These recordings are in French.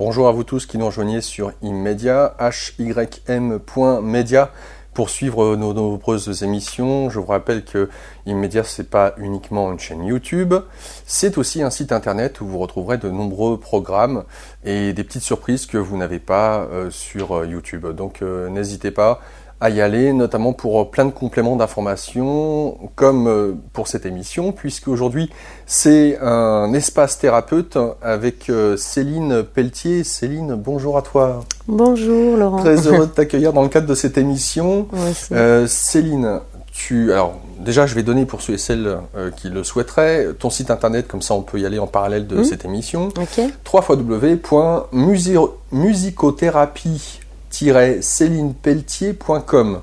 Bonjour à vous tous qui nous rejoignez sur Immedia, hym.media, pour suivre nos nombreuses émissions. Je vous rappelle que Immedia, c'est pas uniquement une chaîne YouTube, c'est aussi un site internet où vous retrouverez de nombreux programmes et des petites surprises que vous n'avez pas sur YouTube. Donc n'hésitez pas à y aller, notamment pour plein de compléments d'informations, comme pour cette émission, puisque aujourd'hui c'est un espace thérapeute avec Céline Pelletier. Céline, bonjour à toi. Bonjour Laurent. Très heureux de t'accueillir dans le cadre de cette émission. Céline, alors déjà je vais donner pour ceux et celles qui le souhaiteraient ton site internet, comme ça on peut y aller en parallèle de cette émission. Okay. www.musicothérapie-célinepelletier.com.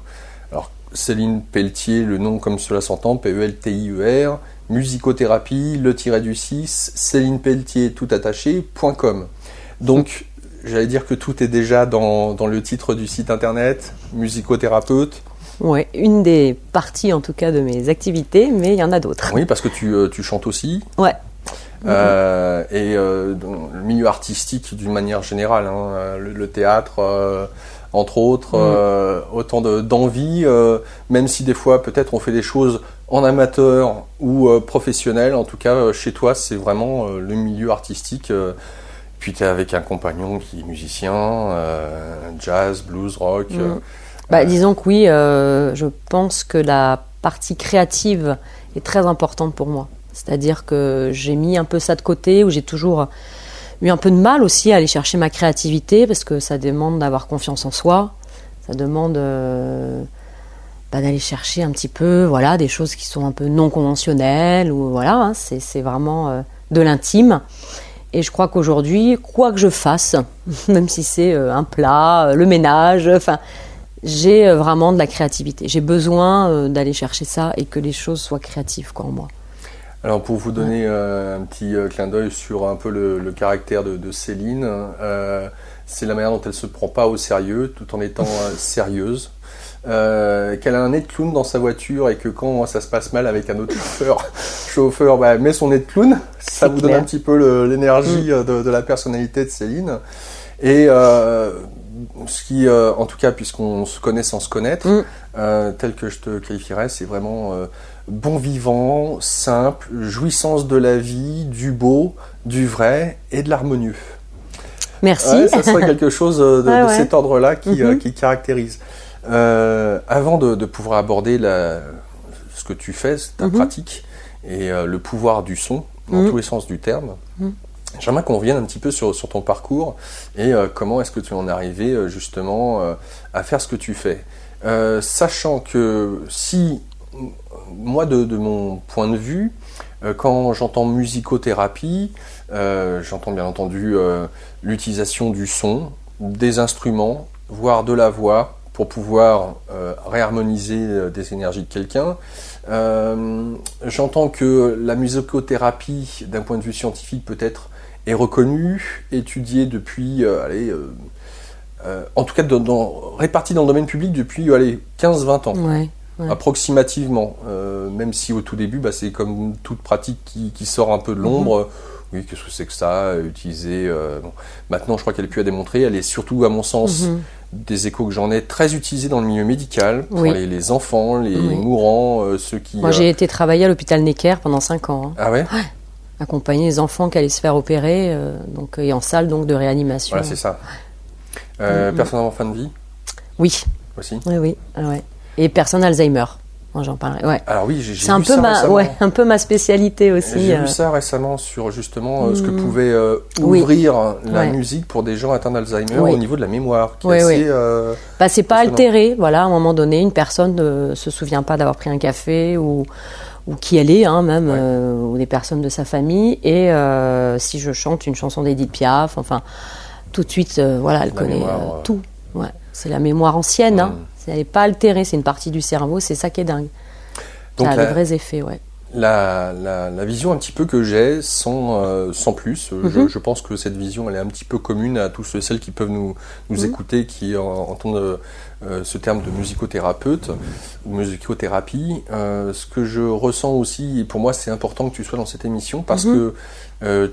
Alors Céline Pelletier, le nom comme cela s'entend, P-E-L-T-I-E-R, musicothérapie, le tiret du 6, célinepelletier tout attaché.com. Donc j'allais dire que tout est déjà dans le titre du site internet, musicothérapeute. Ouais, une des parties en tout cas de mes activités, mais il y en a d'autres. Oui, parce que tu chantes aussi. Ouais. Dans le milieu artistique d'une manière générale, hein, le théâtre, entre autres, autant d'envie, même si des fois peut-être on fait des choses en amateur ou professionnel, en tout cas chez toi c'est vraiment le milieu artistique. Puis tu es avec un compagnon qui est musicien, jazz, blues, rock. Disons que oui, je pense que la partie créative est très importante pour moi. C'est-à-dire que j'ai mis un peu ça de côté, où j'ai toujours eu un peu de mal aussi à aller chercher ma créativité, parce que ça demande d'avoir confiance en soi, ça demande d'aller chercher un petit peu des choses qui sont un peu non conventionnelles, ou c'est vraiment de l'intime. Et je crois qu'aujourd'hui, quoi que je fasse, même si c'est un plat, le ménage, j'ai vraiment de la créativité. J'ai besoin d'aller chercher ça et que les choses soient créatives en moi. Alors pour vous donner un petit clin d'œil sur un peu le caractère de Céline, c'est la manière dont elle ne se prend pas au sérieux tout en étant sérieuse. Qu'elle a un nez de clown dans sa voiture et que quand ça se passe mal avec un autre chauffeur met son nez de clown. Ça vous donne un petit peu l'énergie de la personnalité de Céline. Et ce qui, en tout cas, puisqu'on se connaît sans se connaître, tel que je te qualifierais, c'est vraiment bon vivant, simple, jouissance de la vie, du beau, du vrai et de l'harmonieux. Merci. Ça serait quelque chose de cet ordre-là qui caractérise. Avant de pouvoir aborder ce que tu fais, ta pratique, et le pouvoir du son, dans tous les sens du terme, j'aimerais qu'on revienne un petit peu sur ton parcours et comment est-ce que tu en es arrivé justement à faire ce que tu fais. Sachant que si, moi de mon point de vue, quand j'entends musicothérapie, j'entends bien entendu l'utilisation du son, des instruments, voire de la voix, pour pouvoir réharmoniser des énergies de quelqu'un. J'entends que la musicothérapie, d'un point de vue scientifique peut-être, est reconnue, étudiée depuis, en tout cas répartie dans le domaine public depuis 15-20 ans, approximativement. Même si au tout début, c'est comme toute pratique qui sort un peu de l'ombre. Oui, qu'est-ce que c'est que ça, utiliser... Maintenant, je crois qu'elle est plus à démontrer. Elle est surtout, à mon sens, des échos que j'en ai, très utilisée dans le milieu médical, pour les enfants, les mourants, ceux qui... Moi, j'ai été travailler à l'hôpital Necker pendant 5 ans. Ah ouais? Accompagner les enfants qui allaient se faire opérer, et en salle de réanimation. Voilà, c'est ça. Personne en fin de vie? Oui. Aussi? Oui. Et personne Alzheimer. J'en parlerai. Ouais. Alors oui, j'ai c'est vu ça récemment. un peu ma spécialité aussi. J'ai vu ça récemment sur justement ce que pouvait ouvrir la musique pour des gens atteints d'Alzheimer au niveau de la mémoire. Qui est assez, c'est pas altéré. Voilà, à un moment donné, une personne ne se souvient pas d'avoir pris un café ou qui elle est, même, ou des personnes de sa famille. Et si je chante une chanson d'Edith Piaf, tout de suite, elle connaît tout. Ouais. C'est la mémoire ancienne. Elle n'est pas altérée, c'est une partie du cerveau, c'est ça qui est dingue. Donc ça a de vrais effets, La vision un petit peu que j'ai, sans plus, je pense que cette vision elle est un petit peu commune à tous ceux et celles qui peuvent nous écouter, qui entendent ce terme de musicothérapeute ou musicothérapie. Ce que je ressens aussi, et pour moi c'est important que tu sois dans cette émission, parce que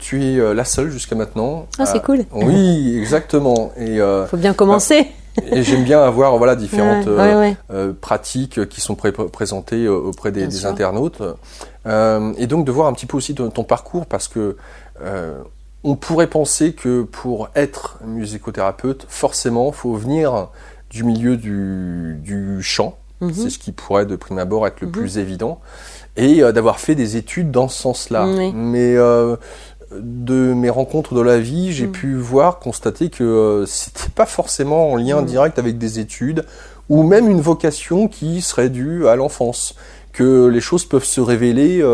tu es la seule jusqu'à maintenant. Ah, c'est cool. Oui, exactement. Et faut bien commencer. Et j'aime bien avoir différentes pratiques qui sont présentées auprès des internautes. Et donc de voir un petit peu aussi ton parcours, parce que on pourrait penser que pour être musicothérapeute, forcément, il faut venir du milieu du chant. C'est ce qui pourrait de prime abord être le plus évident. Et d'avoir fait des études dans ce sens-là. Mais de mes rencontres de la vie, j'ai pu constater que c'était pas forcément en lien direct avec des études ou même une vocation qui serait due à l'enfance. Que les choses peuvent se révéler,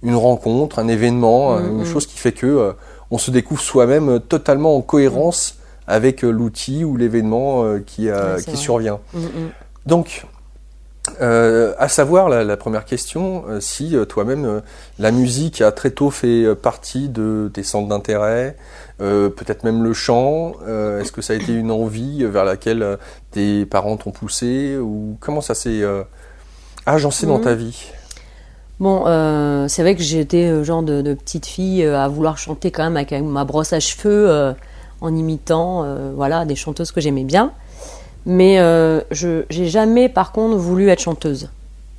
une rencontre, un événement, une chose qui fait que on se découvre soi-même totalement en cohérence avec l'outil ou l'événement qui survient. Donc, à savoir la première question, si toi-même la musique a très tôt fait partie de tes centres d'intérêt, peut-être même le chant, est-ce que ça a été une envie vers laquelle tes parents t'ont poussé, ou comment ça s'est agencé dans ta vie? Bon, c'est vrai que j'étais genre de petite fille à vouloir chanter quand même avec ma brosse à cheveux, en imitant des chanteuses que j'aimais bien. Mais j'ai jamais, par contre, voulu être chanteuse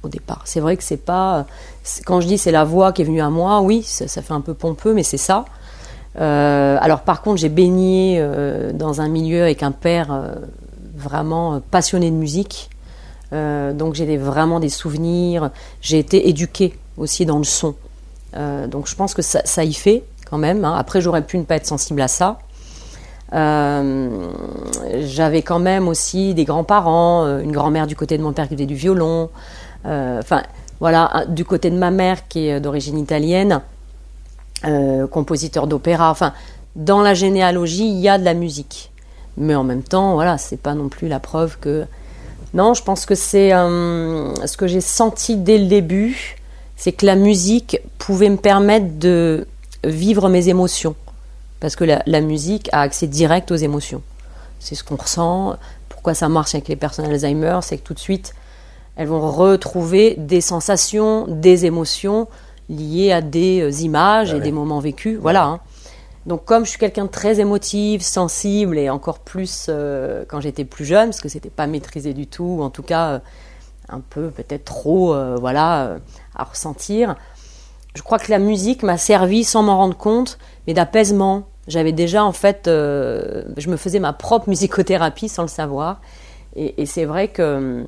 au départ. C'est vrai que c'est pas... Quand je dis c'est la voix qui est venue à moi, oui, ça fait un peu pompeux, mais c'est ça. Alors par contre, j'ai baigné dans un milieu avec un père vraiment passionné de musique. Donc j'ai vraiment des souvenirs. J'ai été éduquée aussi dans le son. Donc je pense que ça y fait quand même. Après, j'aurais pu ne pas être sensible à ça. J'avais quand même aussi des grands-parents, une grand-mère du côté de mon père qui faisait du violon, du côté de ma mère qui est d'origine italienne, compositeur d'opéra. Enfin, dans la généalogie, il y a de la musique, mais en même temps, c'est pas non plus la preuve que... Non, je pense que c'est ce que j'ai senti dès le début, c'est que la musique pouvait me permettre de vivre mes émotions. Parce que la musique a accès direct aux émotions. C'est ce qu'on ressent. Pourquoi ça marche avec les personnes Alzheimer, c'est que tout de suite, elles vont retrouver des sensations, des émotions liées à des images et des moments vécus. Voilà. Donc comme je suis quelqu'un de très émotive, sensible, et encore plus quand j'étais plus jeune, parce que c'était pas maîtrisé du tout, ou en tout cas un peu peut-être trop à ressentir, je crois que la musique m'a servi, sans m'en rendre compte, mais d'apaisement. J'avais déjà, en fait, je me faisais ma propre musicothérapie sans le savoir. Et c'est vrai que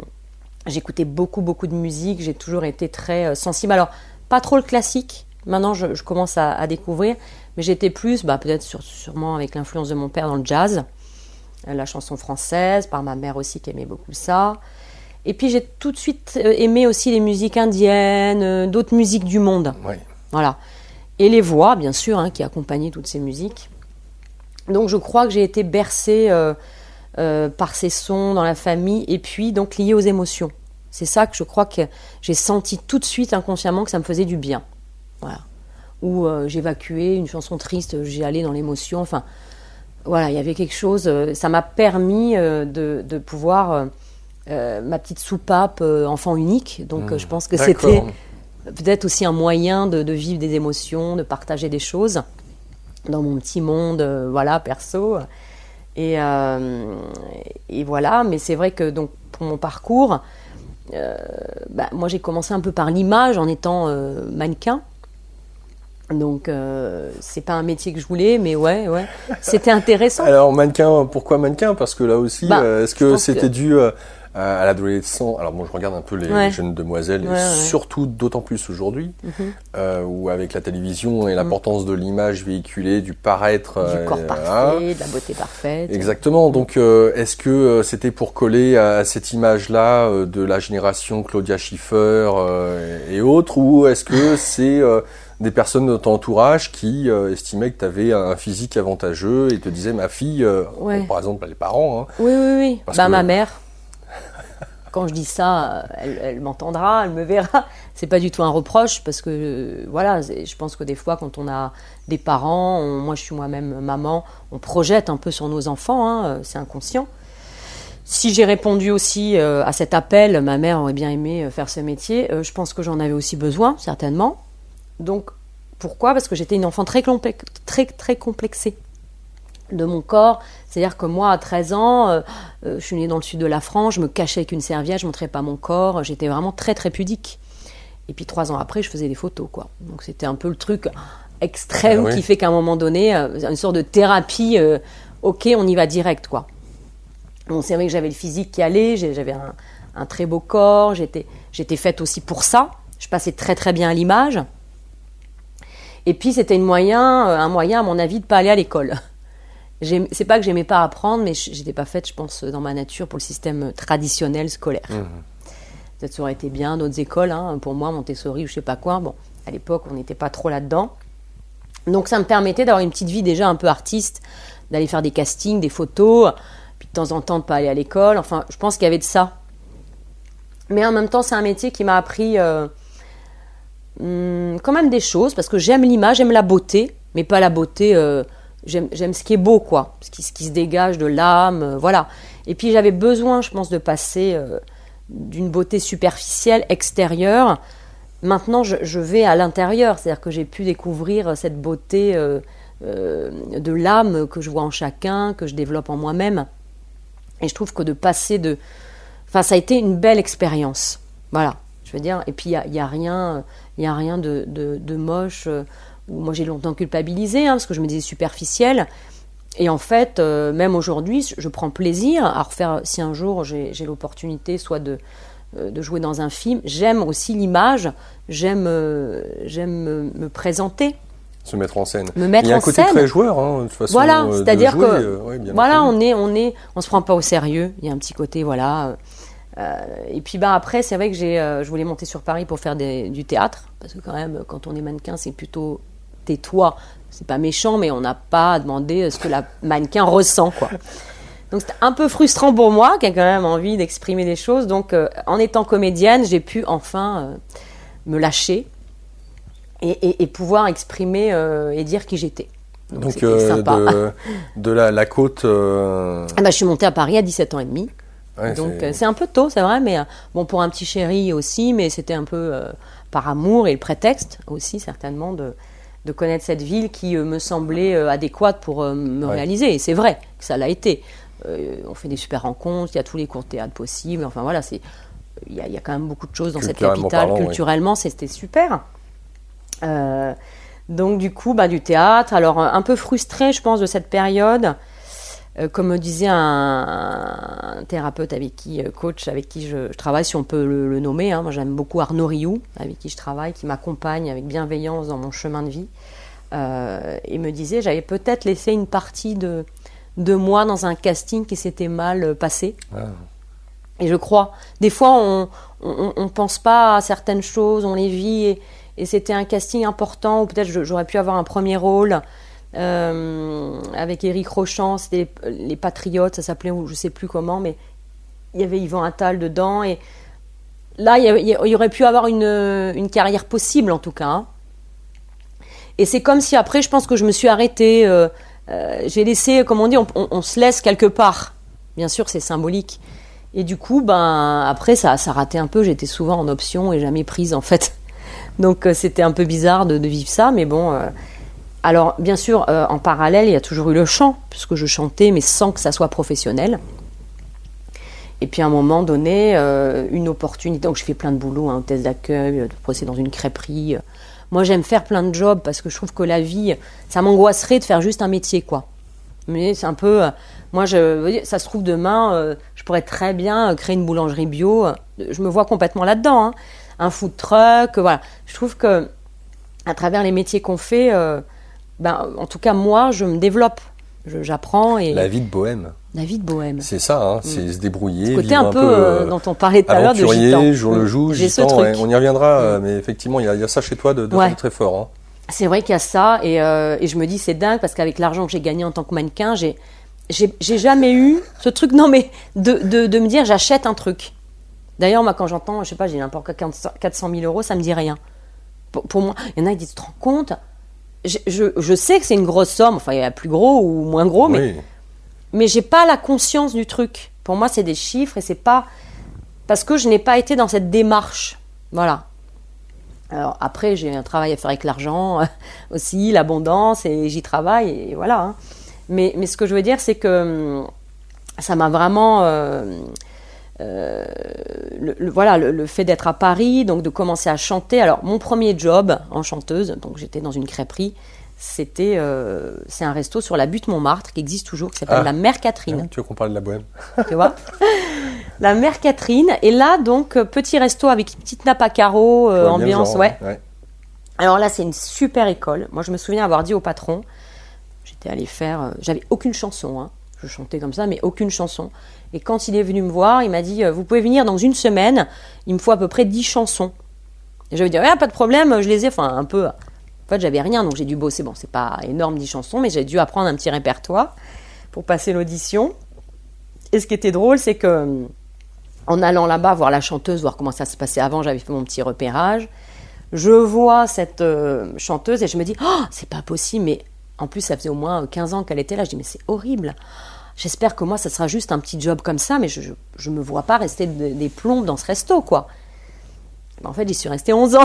j'écoutais beaucoup de musique. J'ai toujours été très sensible. Alors, pas trop le classique. Maintenant, je commence à découvrir. Mais j'étais plus, peut-être sûrement avec l'influence de mon père dans le jazz, la chanson française, par ma mère aussi qui aimait beaucoup ça. Et puis, j'ai tout de suite aimé aussi les musiques indiennes, d'autres musiques du monde. Oui. Voilà. Et les voix, bien sûr, qui accompagnaient toutes ces musiques. Donc je crois que j'ai été bercée par ces sons dans la famille, et puis donc liée aux émotions. C'est ça que je crois que j'ai senti tout de suite inconsciemment que ça me faisait du bien. Voilà. Ou j'évacuais une chanson triste, j'y allais dans l'émotion. Enfin, voilà, il y avait quelque chose. Ça m'a permis de pouvoir... ma petite soupape enfant unique. Donc je pense que c'était... peut-être aussi un moyen de vivre des émotions, de partager des choses dans mon petit monde, perso. Et voilà, mais c'est vrai que donc, pour mon parcours, moi j'ai commencé un peu par l'image en étant mannequin. Donc c'est pas un métier que je voulais, mais ouais, c'était intéressant. Alors mannequin, pourquoi mannequin? Parce que là aussi, est-ce que c'était dû... à l'adolescent, alors bon, je regarde un peu les jeunes demoiselles, surtout d'autant plus aujourd'hui, où avec la télévision et l'importance de l'image véhiculée, du paraître... Du corps parfait, de la beauté parfaite. Exactement, donc est-ce que c'était pour coller à cette image-là de la génération Claudia Schiffer et autres, ou est-ce que c'est des personnes de ton entourage qui estimaient que tu avais un physique avantageux et te disaient, ma fille, par exemple les parents... Oui. Ma mère... quand je dis ça, elle m'entendra, elle me verra. C'est pas du tout un reproche parce que voilà, je pense que des fois quand on a des parents, moi je suis moi-même maman, on projette un peu sur nos enfants, hein, c'est inconscient. Si j'ai répondu aussi à cet appel, ma mère aurait bien aimé faire ce métier, je pense que j'en avais aussi besoin, certainement. Donc, pourquoi ? Parce que j'étais une enfant très complexée de mon corps. C'est-à-dire que moi, à 13 ans, je suis née dans le sud de la France, je me cachais avec une serviette, je ne montrais pas mon corps, j'étais vraiment très pudique. Et puis 3 ans après, je faisais des photos, quoi. Donc c'était un peu le truc extrême qui fait qu'à un moment donné, une sorte de thérapie, ok, on y va direct, quoi. Bon, c'est vrai que j'avais le physique qui allait, j'avais un très beau corps, j'étais faite aussi pour ça. Je passais très bien à l'image. Et puis c'était un moyen, à mon avis, de ne pas aller à l'école. C'est pas que j'aimais pas apprendre, mais j'étais pas faite, je pense, dans ma nature pour le système traditionnel scolaire. Peut-être ça aurait été bien d'autres écoles, hein, pour moi, Montessori ou je sais pas quoi. Bon, à l'époque, on n'était pas trop là-dedans. Donc ça me permettait d'avoir une petite vie déjà un peu artiste, d'aller faire des castings, des photos, puis de temps en temps de pas aller à l'école. Enfin, je pense qu'il y avait de ça. Mais en même temps, c'est un métier qui m'a appris quand même des choses, parce que j'aime l'image, j'aime la beauté, mais pas la beauté... J'aime ce qui est beau, quoi, ce qui se dégage de l'âme, voilà. Et puis j'avais besoin, je pense, de passer d'une beauté superficielle, extérieure. Maintenant, je vais à l'intérieur, c'est-à-dire que j'ai pu découvrir cette beauté de l'âme que je vois en chacun, que je développe en moi-même. Et je trouve que de passer de... Enfin, ça a été une belle expérience, voilà, je veux dire. Et puis, il n'y a rien de moche... Moi, j'ai longtemps culpabilisé, parce que je me disais superficielle. Et en fait, même aujourd'hui, je prends plaisir à refaire, si un jour j'ai l'opportunité, soit de jouer dans un film. J'aime aussi l'image, j'aime me présenter. Se mettre en scène. Me mettre en scène. Il y a un côté très joueur, de toute façon. Voilà, c'est-à-dire jouer, que voilà, on se prend pas au sérieux. Il y a un petit côté, voilà. Et puis après, c'est vrai que je voulais monter sur Paris pour faire du théâtre, parce que quand même, quand on est mannequin, c'est plutôt tais-toi. C'est pas méchant, mais on n'a pas à demander ce que la mannequin ressent, quoi. Donc c'était un peu frustrant pour moi, qui a quand même envie d'exprimer des choses. Donc en étant comédienne, j'ai pu enfin me lâcher et pouvoir exprimer et dire qui j'étais. Donc c'était sympa. de la côte... je suis montée à Paris à 17 ans et demi. Ouais, donc c'est un peu tôt, c'est vrai, mais bon, pour un petit chéri aussi, mais c'était un peu par amour et le prétexte aussi certainement de connaître cette ville qui me semblait adéquate pour me réaliser. Et c'est vrai que ça l'a été. On fait des super rencontres, il y a tous les cours de théâtre possibles, enfin voilà, il y a quand même beaucoup de choses dans cette capitale. Culturellement, c'était super. Donc du coup, du théâtre, alors un peu frustrée, je pense, de cette période. Comme me disait un thérapeute coach avec qui je travaille, si on peut le nommer, moi j'aime beaucoup Arnaud Rioux, avec qui je travaille, qui m'accompagne avec bienveillance dans mon chemin de vie. Il me disait, j'avais peut-être laissé une partie de moi dans un casting qui s'était mal passé. Et je crois, des fois on pense pas à certaines choses, on les vit, et c'était un casting important, ou peut-être j'aurais pu avoir un premier rôle. Avec Éric Rochant, c'était les Patriotes, ça s'appelait, ou je sais plus comment, mais il y avait Yvan Attal dedans, et là il y aurait pu avoir une carrière possible en tout cas. Et c'est comme si après, je pense que je me suis arrêtée, j'ai laissé, comme on dit, on se laisse quelque part, bien sûr c'est symbolique, et du coup après ça ratait un peu, j'étais souvent en option et jamais prise en fait, donc c'était un peu bizarre de vivre ça, mais bon. Alors, bien sûr, en parallèle, il y a toujours eu le chant, puisque je chantais, mais sans que ça soit professionnel. Et puis, à un moment donné, une opportunité. Donc, je fais plein de boulot, hôtesse d'accueil, de bosser dans une crêperie. Moi, j'aime faire plein de jobs, parce que je trouve que la vie, ça m'angoisserait de faire juste un métier, quoi. Mais c'est un peu... moi, ça se trouve, demain, je pourrais très bien créer une boulangerie bio. Je me vois complètement là-dedans. Un food truck, voilà. Je trouve que, à travers les métiers qu'on fait... en tout cas, moi, je me développe. J'apprends. La vie de bohème. La vie de bohème. C'est ça, c'est se débrouiller. Ce côté un peu dont on parlait tout à l'heure de gitan. Jour le jour, gitan, on y reviendra, mais effectivement, il y a ça chez toi de très fort. C'est vrai qu'il y a ça, et je me dis, c'est dingue, parce qu'avec l'argent que j'ai gagné en tant que mannequin, j'ai jamais eu ce truc, non mais, de me dire, j'achète un truc. D'ailleurs, moi, quand j'entends, je sais pas, j'ai n'importe quoi, 400 000 euros, ça me dit rien. Pour moi, il y en a qui disent, tu te rends compte? Je sais que c'est une grosse somme, enfin, il y a plus gros ou moins gros, mais j'ai pas la conscience du truc. Pour moi, c'est des chiffres et c'est pas... Parce que je n'ai pas été dans cette démarche. Voilà. Alors, après, j'ai un travail à faire avec l'argent aussi, l'abondance, et j'y travaille, et voilà. Hein. Mais ce que je veux dire, c'est que ça m'a vraiment... le fait d'être à Paris, donc de commencer à chanter. Alors, mon premier job en chanteuse, donc j'étais dans une crêperie, c'est un resto sur la butte Montmartre qui existe toujours, qui s'appelle la Mère Catherine. Tu veux qu'on parle de la bohème? Tu vois? La Mère Catherine. Et là, donc, petit resto avec une petite nappe à carreaux, ambiance, genre, ouais. Alors là, c'est une super école. Moi, je me souviens avoir dit au patron, j'étais allée faire... j'avais aucune chanson, hein. Je chantais comme ça, mais aucune chanson. Et quand il est venu me voir, il m'a dit, vous pouvez venir dans une semaine, il me faut à peu près 10 chansons. Et j'avais dit, ouais, pas de problème, je les ai, enfin, un peu... En fait, j'avais rien, donc j'ai dû bosser. Bon, c'est pas énorme 10 chansons, mais j'ai dû apprendre un petit répertoire pour passer l'audition. Et ce qui était drôle, c'est que en allant là-bas voir la chanteuse, voir comment ça se passait avant, j'avais fait mon petit repérage. Je vois cette chanteuse et je me dis, oh, c'est pas possible, mais en plus, ça faisait au moins 15 ans qu'elle était là. Je dis, mais c'est horrible. J'espère que moi, ça sera juste un petit job comme ça, mais je me vois pas rester des plombes dans ce resto, quoi. En fait, j'y suis restée 11 ans.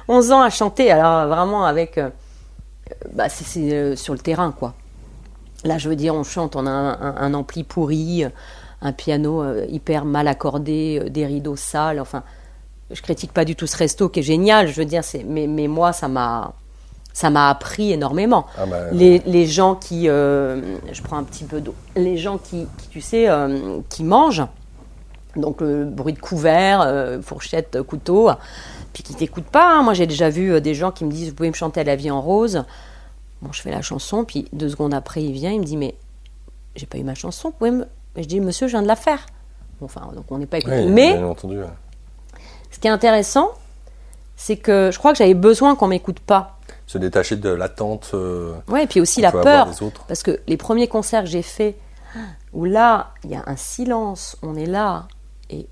11 ans à chanter, alors vraiment avec... c'est sur le terrain, quoi. Là, je veux dire, on chante, on a un ampli pourri, un piano hyper mal accordé, des rideaux sales, enfin... Je critique pas du tout ce resto qui est génial, je veux dire, mais moi, ça m'a appris énormément. Ah bah, les gens qui... je prends un petit peu d'eau. Les gens qui tu sais, qui mangent, donc le bruit de couvert, fourchette, couteau... puis qui t'écoutent pas. Hein. Moi, j'ai déjà vu des gens qui me disent « Vous pouvez me chanter La vie en rose ?» Bon, je fais la chanson, puis 2 secondes après, il vient, il me dit « Mais j'ai pas eu ma chanson, vous pouvez me... » Je dis « Monsieur, je viens de la faire. » Bon, enfin, donc on n'est pas écouté. Oui, mais bien entendu, ouais. Ce qui est intéressant, c'est que je crois que j'avais besoin qu'on m'écoute pas. Se détacher de l'attente. Ouais, et puis aussi la peur. Parce que les premiers concerts que j'ai faits, où là, il y a un silence, on est là, et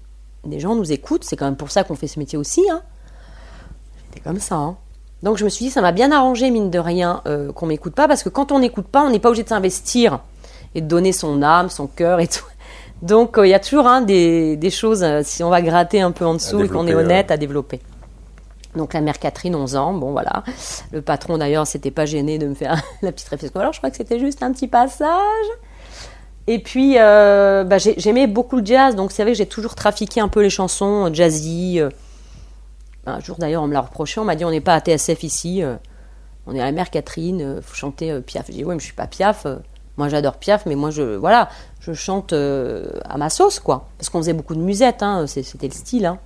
des gens nous écoutent, c'est quand même pour ça qu'on fait ce métier aussi, hein. C'était comme ça, hein. Donc je me suis dit, ça m'a bien arrangé, mine de rien, qu'on m'écoute pas, parce que quand on n'écoute pas, on n'est pas obligé de s'investir et de donner son âme, son cœur et tout. Donc il y a toujours des choses, si on va gratter un peu en dessous et qu'on est honnête, à développer. Donc la Mère Catherine, 11 ans, bon voilà. Le patron d'ailleurs s'était pas gêné de me faire la petite réflexion. Alors je crois que c'était juste un petit passage. Et puis j'aimais beaucoup le jazz, donc c'est vrai que j'ai toujours trafiqué un peu les chansons jazzy. Un jour d'ailleurs on me l'a reproché, on m'a dit on n'est pas à TSF ici, on est à la Mère Catherine, faut chanter Piaf. J'ai dit oui mais je suis pas Piaf, moi j'adore Piaf, mais moi je chante à ma sauce quoi, parce qu'on faisait beaucoup de musette, hein, c'était le style. Hein.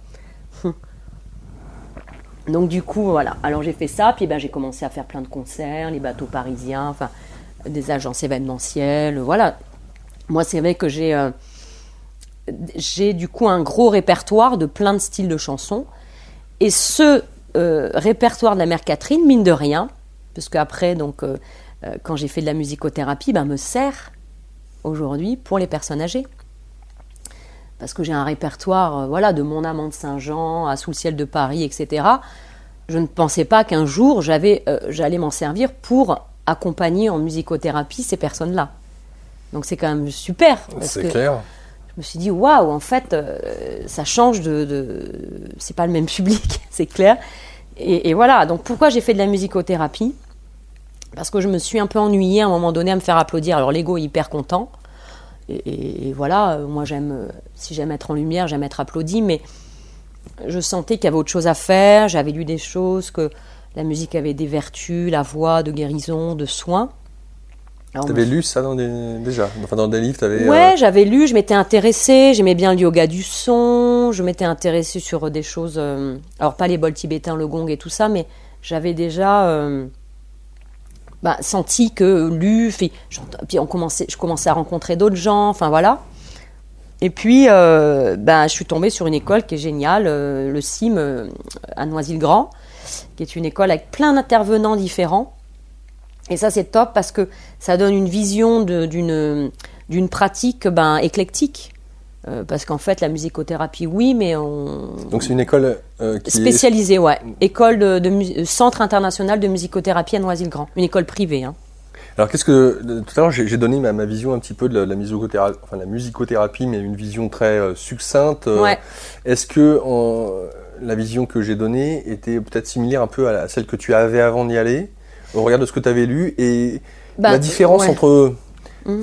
Donc du coup voilà, alors j'ai fait ça, puis j'ai commencé à faire plein de concerts, les bateaux parisiens, enfin des agences événementielles, voilà. Moi c'est vrai que j'ai du coup un gros répertoire de plein de styles de chansons. Et ce répertoire de la Mère Catherine, mine de rien, parce qu'après, donc, quand j'ai fait de la musicothérapie, me sert aujourd'hui pour les personnes âgées. Parce que j'ai un répertoire, de Mon amant de Saint-Jean à Sous le ciel de Paris, etc. Je ne pensais pas qu'un jour, j'allais m'en servir pour accompagner en musicothérapie ces personnes-là. Donc c'est quand même super. C'est clair. Je me suis dit, waouh, en fait, ça change c'est pas le même public, c'est clair. Et voilà, donc pourquoi j'ai fait de la musicothérapie ? Parce que je me suis un peu ennuyée à un moment donné à me faire applaudir. Alors l'ego est hyper content. Et voilà, moi si j'aime être en lumière, j'aime être applaudi, mais je sentais qu'il y avait autre chose à faire. J'avais lu des choses, que la musique avait des vertus, la voix, de guérison, de soins. Tu avais lu ça dans des livres Ouais, j'avais lu, je m'étais intéressée, j'aimais bien le yoga du son, je m'étais intéressée sur des choses, alors pas les bols tibétains, le gong et tout ça, mais j'avais déjà senti que puis je commençais à rencontrer d'autres gens, enfin voilà. Et puis, je suis tombée sur une école qui est géniale, le CIM à Noisy-le-Grand, qui est une école avec plein d'intervenants différents. Et ça, c'est top parce que ça donne une vision d'une pratique éclectique. Parce qu'en fait, la musicothérapie, oui, mais Donc c'est une école qui spécialisée, ouais. École Centre international de musicothérapie à Noisy-le-Grand. Une école privée, hein. Alors qu'est-ce que tout à l'heure j'ai donné ma vision un petit peu de la musicothérapie, enfin la musicothérapie, mais une vision très succincte. Ouais. Est-ce que la vision que j'ai donnée était peut-être similaire un peu à celle que tu avais avant d'y aller, au regard de ce que tu avais lu, et la différence entre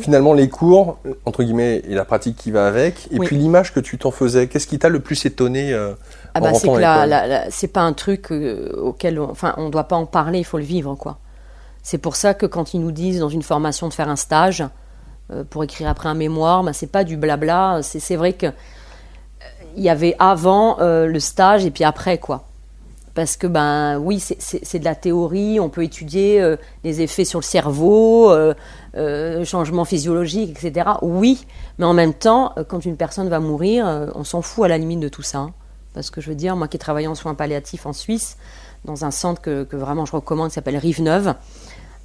finalement les cours entre guillemets et la pratique qui va avec, et puis l'image que tu t'en faisais. Qu'est-ce qui t'a le plus étonné en rentrant à l'école? C'est pas un truc auquel on doit pas en parler, il faut le vivre, quoi. C'est pour ça que quand ils nous disent dans une formation de faire un stage pour écrire après un mémoire, c'est pas du blabla. C'est vrai que il y avait avant le stage et puis après, quoi. Parce que oui, c'est de la théorie. On peut étudier les effets sur le cerveau, changements physiologiques, etc. Oui, mais en même temps, quand une personne va mourir, on s'en fout à la limite de tout ça. Hein. Parce que je veux dire, moi qui ai travaillé en soins palliatifs en Suisse, dans un centre que vraiment je recommande, qui s'appelle Rive-Neuve.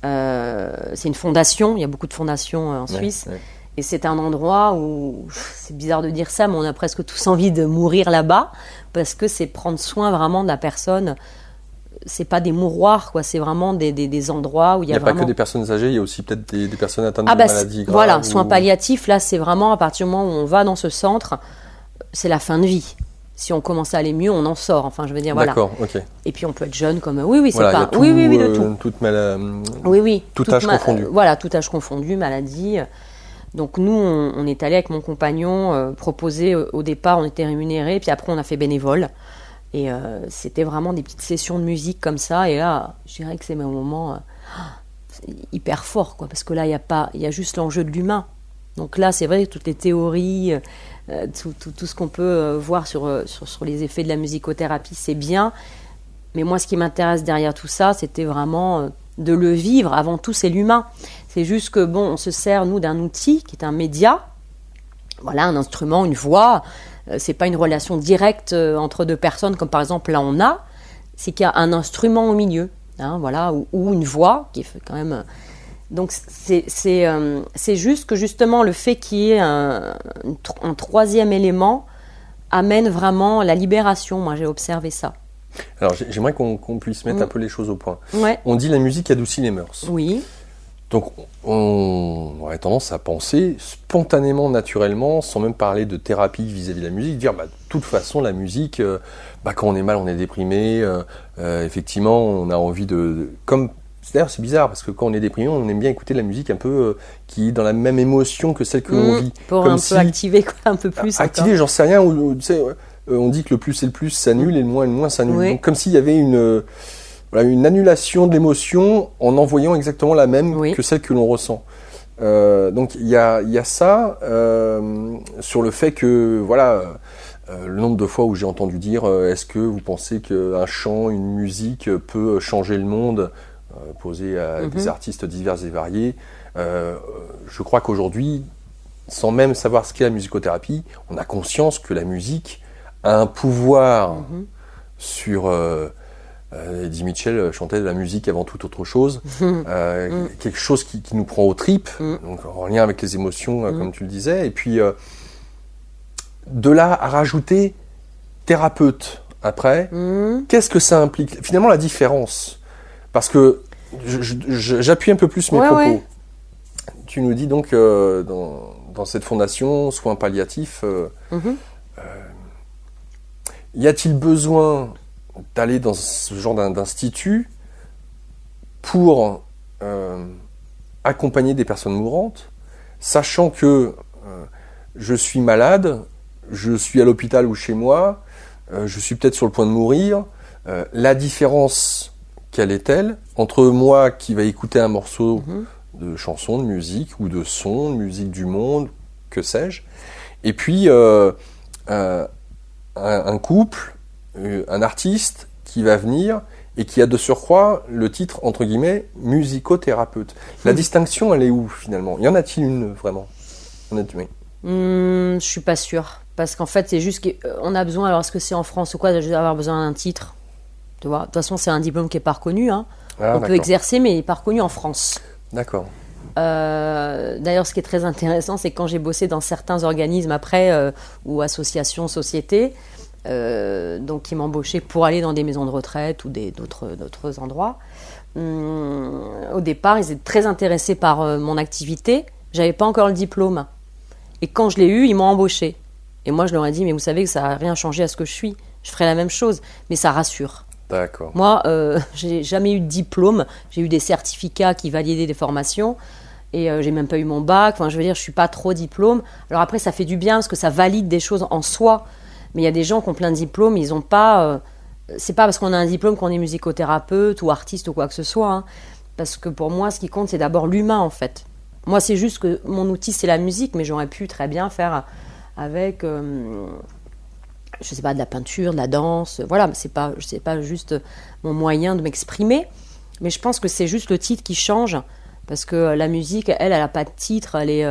C'est une fondation, il y a beaucoup de fondations en Suisse, et c'est un endroit où, c'est bizarre de dire ça, mais on a presque tous envie de mourir là-bas, parce que c'est prendre soin vraiment de la personne. C'est pas des mouroirs, quoi. C'est vraiment des endroits où il y a vraiment... pas que des personnes âgées, il y a aussi peut-être des personnes atteintes de maladies graves. Voilà, soins palliatifs, là c'est vraiment à partir du moment où on va dans ce centre, c'est la fin de vie. Si on commence à aller mieux, on en sort. Enfin, je veux dire, voilà. D'accord, ok. Et puis on peut être jeune comme c'est voilà, pas. Oui, de tout. Tout âge confondu. Voilà, tout âge confondu, maladie. Donc nous, on est allé avec mon compagnon proposer au départ, on était rémunérés, puis après on a fait bénévole. Et c'était vraiment des petites sessions de musique comme ça. Et là, je dirais que c'est un moment hyper fort, quoi, parce que là, il y a juste l'enjeu de l'humain. Donc là, c'est vrai que toutes les théories, tout ce qu'on peut voir sur les effets de la musicothérapie, c'est bien. Mais moi, ce qui m'intéresse derrière tout ça, c'était vraiment de le vivre. Avant tout, c'est l'humain. C'est juste que, on se sert, nous, d'un outil qui est un média. Voilà, un instrument, une voix. C'est pas une relation directe entre deux personnes, comme par exemple là, on a. C'est qu'il y a un instrument au milieu, hein, voilà, ou une voix qui fait quand même... Donc c'est juste que justement le fait qu'il y ait un troisième élément amène vraiment la libération. Moi j'ai observé ça. Alors j'aimerais qu'on puisse mettre un peu les choses au point. Ouais. On dit la musique adoucit les mœurs. Oui. Donc on aurait tendance à penser spontanément, naturellement, sans même parler de thérapie vis-à-vis de la musique, dire de toute façon la musique, quand on est mal, on est déprimé, effectivement on a envie D'ailleurs, c'est bizarre parce que quand on est déprimé, on aime bien écouter de la musique un peu qui est dans la même émotion que celle que l'on vit. Pour un peu activer un peu plus. Activer, j'en sais rien. Tu sais, on dit que le plus c'est le plus, ça annule, et le moins ça annule. Donc comme s'il y avait une annulation de l'émotion en envoyant exactement la même que celle que l'on ressent. Donc il y a ça sur le fait que le nombre de fois où j'ai entendu dire est-ce que vous pensez qu'un chant, une musique peut changer le monde posé à des artistes divers et variés. Je crois qu'aujourd'hui, sans même savoir ce qu'est la musicothérapie, on a conscience que la musique a un pouvoir sur... Eddie Mitchell chantait de la musique avant toute autre chose, quelque chose qui nous prend aux tripes, donc en lien avec les émotions, comme tu le disais, et puis de là à rajouter thérapeute après, qu'est-ce que ça implique ? Finalement, la différence. Parce que j'appuie un peu plus mes propos. Ouais. Tu nous dis donc dans cette fondation, soins palliatifs, y a-t-il besoin d'aller dans ce genre d'institut pour accompagner des personnes mourantes, sachant que je suis malade, je suis à l'hôpital ou chez moi, je suis peut-être sur le point de mourir, la différence... Quelle est-elle entre moi qui va écouter un morceau de chanson, de musique ou de son, de musique du monde, que sais-je, et puis un couple, un artiste qui va venir et qui a de surcroît le titre entre guillemets musicothérapeute. La distinction, elle est où finalement ? Y en a-t-il une vraiment ? Je suis pas sûre parce qu'en fait c'est juste qu'on a besoin. Alors est-ce que c'est en France ou quoi d'avoir besoin d'un titre ? Tu vois, de toute façon, c'est un diplôme qui n'est pas reconnu. Hein. On peut exercer, mais il n'est pas reconnu en France. D'accord. D'ailleurs, ce qui est très intéressant, c'est que quand j'ai bossé dans certains organismes après, ou associations, sociétés, donc qui m'embauchaient pour aller dans des maisons de retraite ou d'autres endroits, au départ, ils étaient très intéressés par mon activité. J'avais pas encore le diplôme. Et quand je l'ai eu, ils m'ont embauché. Et moi, je leur ai dit, mais vous savez que ça n'a rien changé à ce que je suis. Je ferai la même chose, mais ça rassure. D'accord. Moi, j'ai jamais eu de diplôme. J'ai eu des certificats qui validaient des formations. Et j'ai même pas eu mon bac. Enfin, je veux dire, je suis pas trop diplôme. Alors après, ça fait du bien parce que ça valide des choses en soi. Mais il y a des gens qui ont plein de diplômes, ils ont pas... c'est pas parce qu'on a un diplôme qu'on est musicothérapeute ou artiste ou quoi que ce soit. Hein. Parce que pour moi, ce qui compte, c'est d'abord l'humain, en fait. Moi, c'est juste que mon outil, c'est la musique, mais j'aurais pu très bien faire avec... je sais pas, de la peinture, de la danse, voilà, c'est pas juste mon moyen de m'exprimer, mais je pense que c'est juste le titre qui change, parce que la musique, elle a pas de titre, elle est...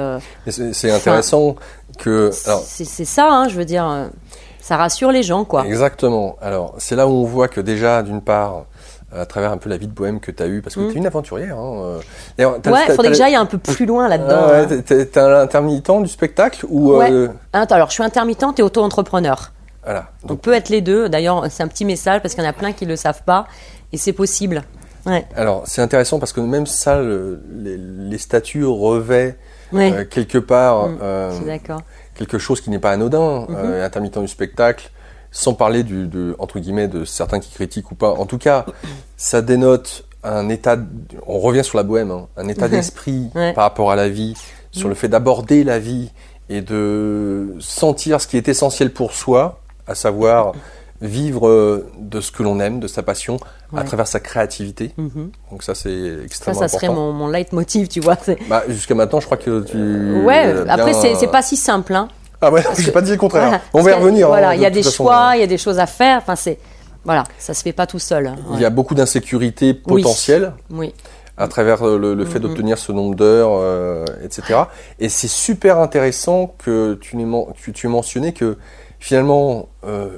c'est intéressant que... Alors, c'est ça, hein, je veux dire, ça rassure les gens, quoi. Exactement. Alors, c'est là où on voit que déjà, d'une part, à travers un peu la vie de bohème que tu as eue, parce que tu es une aventurière. Hein. Il faudrait que j'aille un peu plus loin là-dedans. T'es un intermittent du spectacle ou Alors, je suis intermittente et auto-entrepreneur. Voilà. Donc, on peut être les deux. D'ailleurs, c'est un petit message parce qu'il y en a plein qui ne le savent pas et c'est possible. Ouais. Alors, c'est intéressant parce que même ça, les statuts revêtent quelque part je suis d'accord. quelque chose qui n'est pas anodin. Intermittent du spectacle, sans parler entre guillemets de certains qui critiquent ou pas. En tout cas, ça dénote un état, on revient sur la bohème, hein, un état d'esprit par rapport à la vie, sur le fait d'aborder la vie et de sentir ce qui est essentiel pour soi, à savoir vivre de ce que l'on aime, de sa passion, à travers sa créativité. Donc ça, c'est extrêmement important. Ça serait mon leitmotiv, tu vois. Jusqu'à maintenant, je crois que tu... après, c'est pas si simple, hein. Ah ouais, j'ai pas dit le contraire. Voilà, on va y revenir. Voilà, il y a des choix, il y a des choses à faire. Enfin, voilà, ça se fait pas tout seul. Hein. Il y a beaucoup d'insécurités potentielles. Oui. À travers le fait d'obtenir ce nombre d'heures, etc. Et c'est super intéressant que tu aies mentionné que finalement,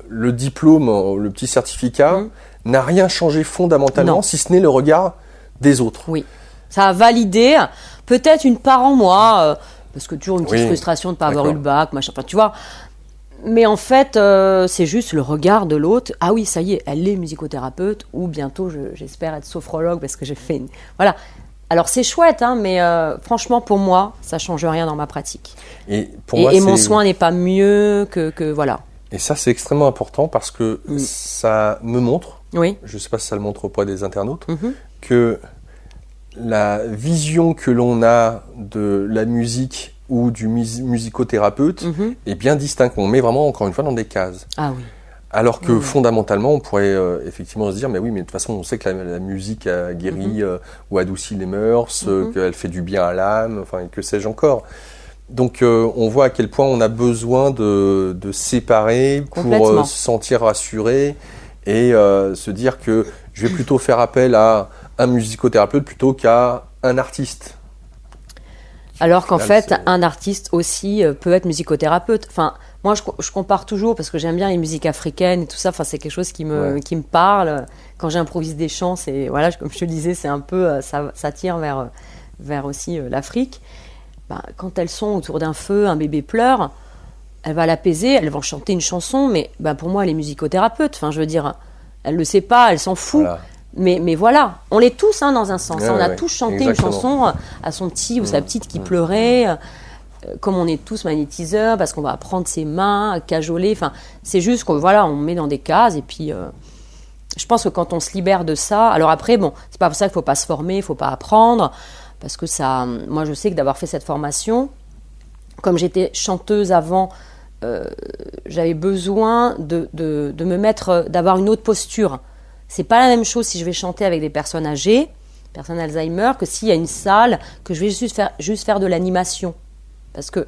le diplôme, le petit certificat, n'a rien changé fondamentalement, si ce n'est le regard des autres. Oui, ça a validé peut-être une part en moi, parce que toujours une petite frustration de ne pas avoir eu le bac, machin, enfin, tu vois. Mais en fait, c'est juste le regard de l'autre. Ah oui, ça y est, elle est musicothérapeute, ou bientôt, j'espère être sophrologue, parce que j'ai fait une... Voilà. Alors c'est chouette, hein, mais franchement, pour moi, ça ne change rien dans ma pratique. Et mon soin n'est pas mieux que voilà. Et ça, c'est extrêmement important parce que ça me montre, je ne sais pas si ça le montre auprès des internautes, que la vision que l'on a de la musique ou du musicothérapeute est bien distincte. On met vraiment, encore une fois, dans des cases. Ah oui. Alors que fondamentalement, on pourrait effectivement se dire, mais oui, mais de toute façon, on sait que la musique a guéri ou adouci les mœurs, qu'elle fait du bien à l'âme, enfin, que sais-je encore. Donc, on voit à quel point on a besoin de séparer pour se sentir rassuré et se dire que je vais plutôt faire appel à un musicothérapeute plutôt qu'à un artiste. Alors qu'en fait, un artiste aussi peut être musicothérapeute. Enfin, moi, je compare toujours parce que j'aime bien les musiques africaines et tout ça. Enfin, c'est quelque chose qui me parle. Quand j'improvise des chants, c'est voilà, comme je te le disais, c'est un peu ça tire vers aussi l'Afrique. Quand elles sont autour d'un feu, un bébé pleure, elle va l'apaiser, elles vont chanter une chanson. Mais pour moi, elle est musicothérapeute. Enfin, je veux dire, elle le sait pas, elle s'en fout. Voilà. Mais voilà, on l'est tous dans un sens. On a tous chanté une chanson à son petit ou sa petite qui pleurait. Comme on est tous magnétiseurs, parce qu'on va prendre ses mains, cajoler. Enfin, c'est juste qu'on on met dans des cases. Et puis, je pense que quand on se libère de ça... Alors après, c'est pas pour ça qu'il ne faut pas se former, il ne faut pas apprendre. Parce que ça... Moi, je sais que d'avoir fait cette formation, comme j'étais chanteuse avant, j'avais besoin de me mettre... d'avoir une autre posture. C'est pas la même chose si je vais chanter avec des personnes âgées, personnes Alzheimer, que s'il y a une salle, que je vais juste faire de l'animation. Parce que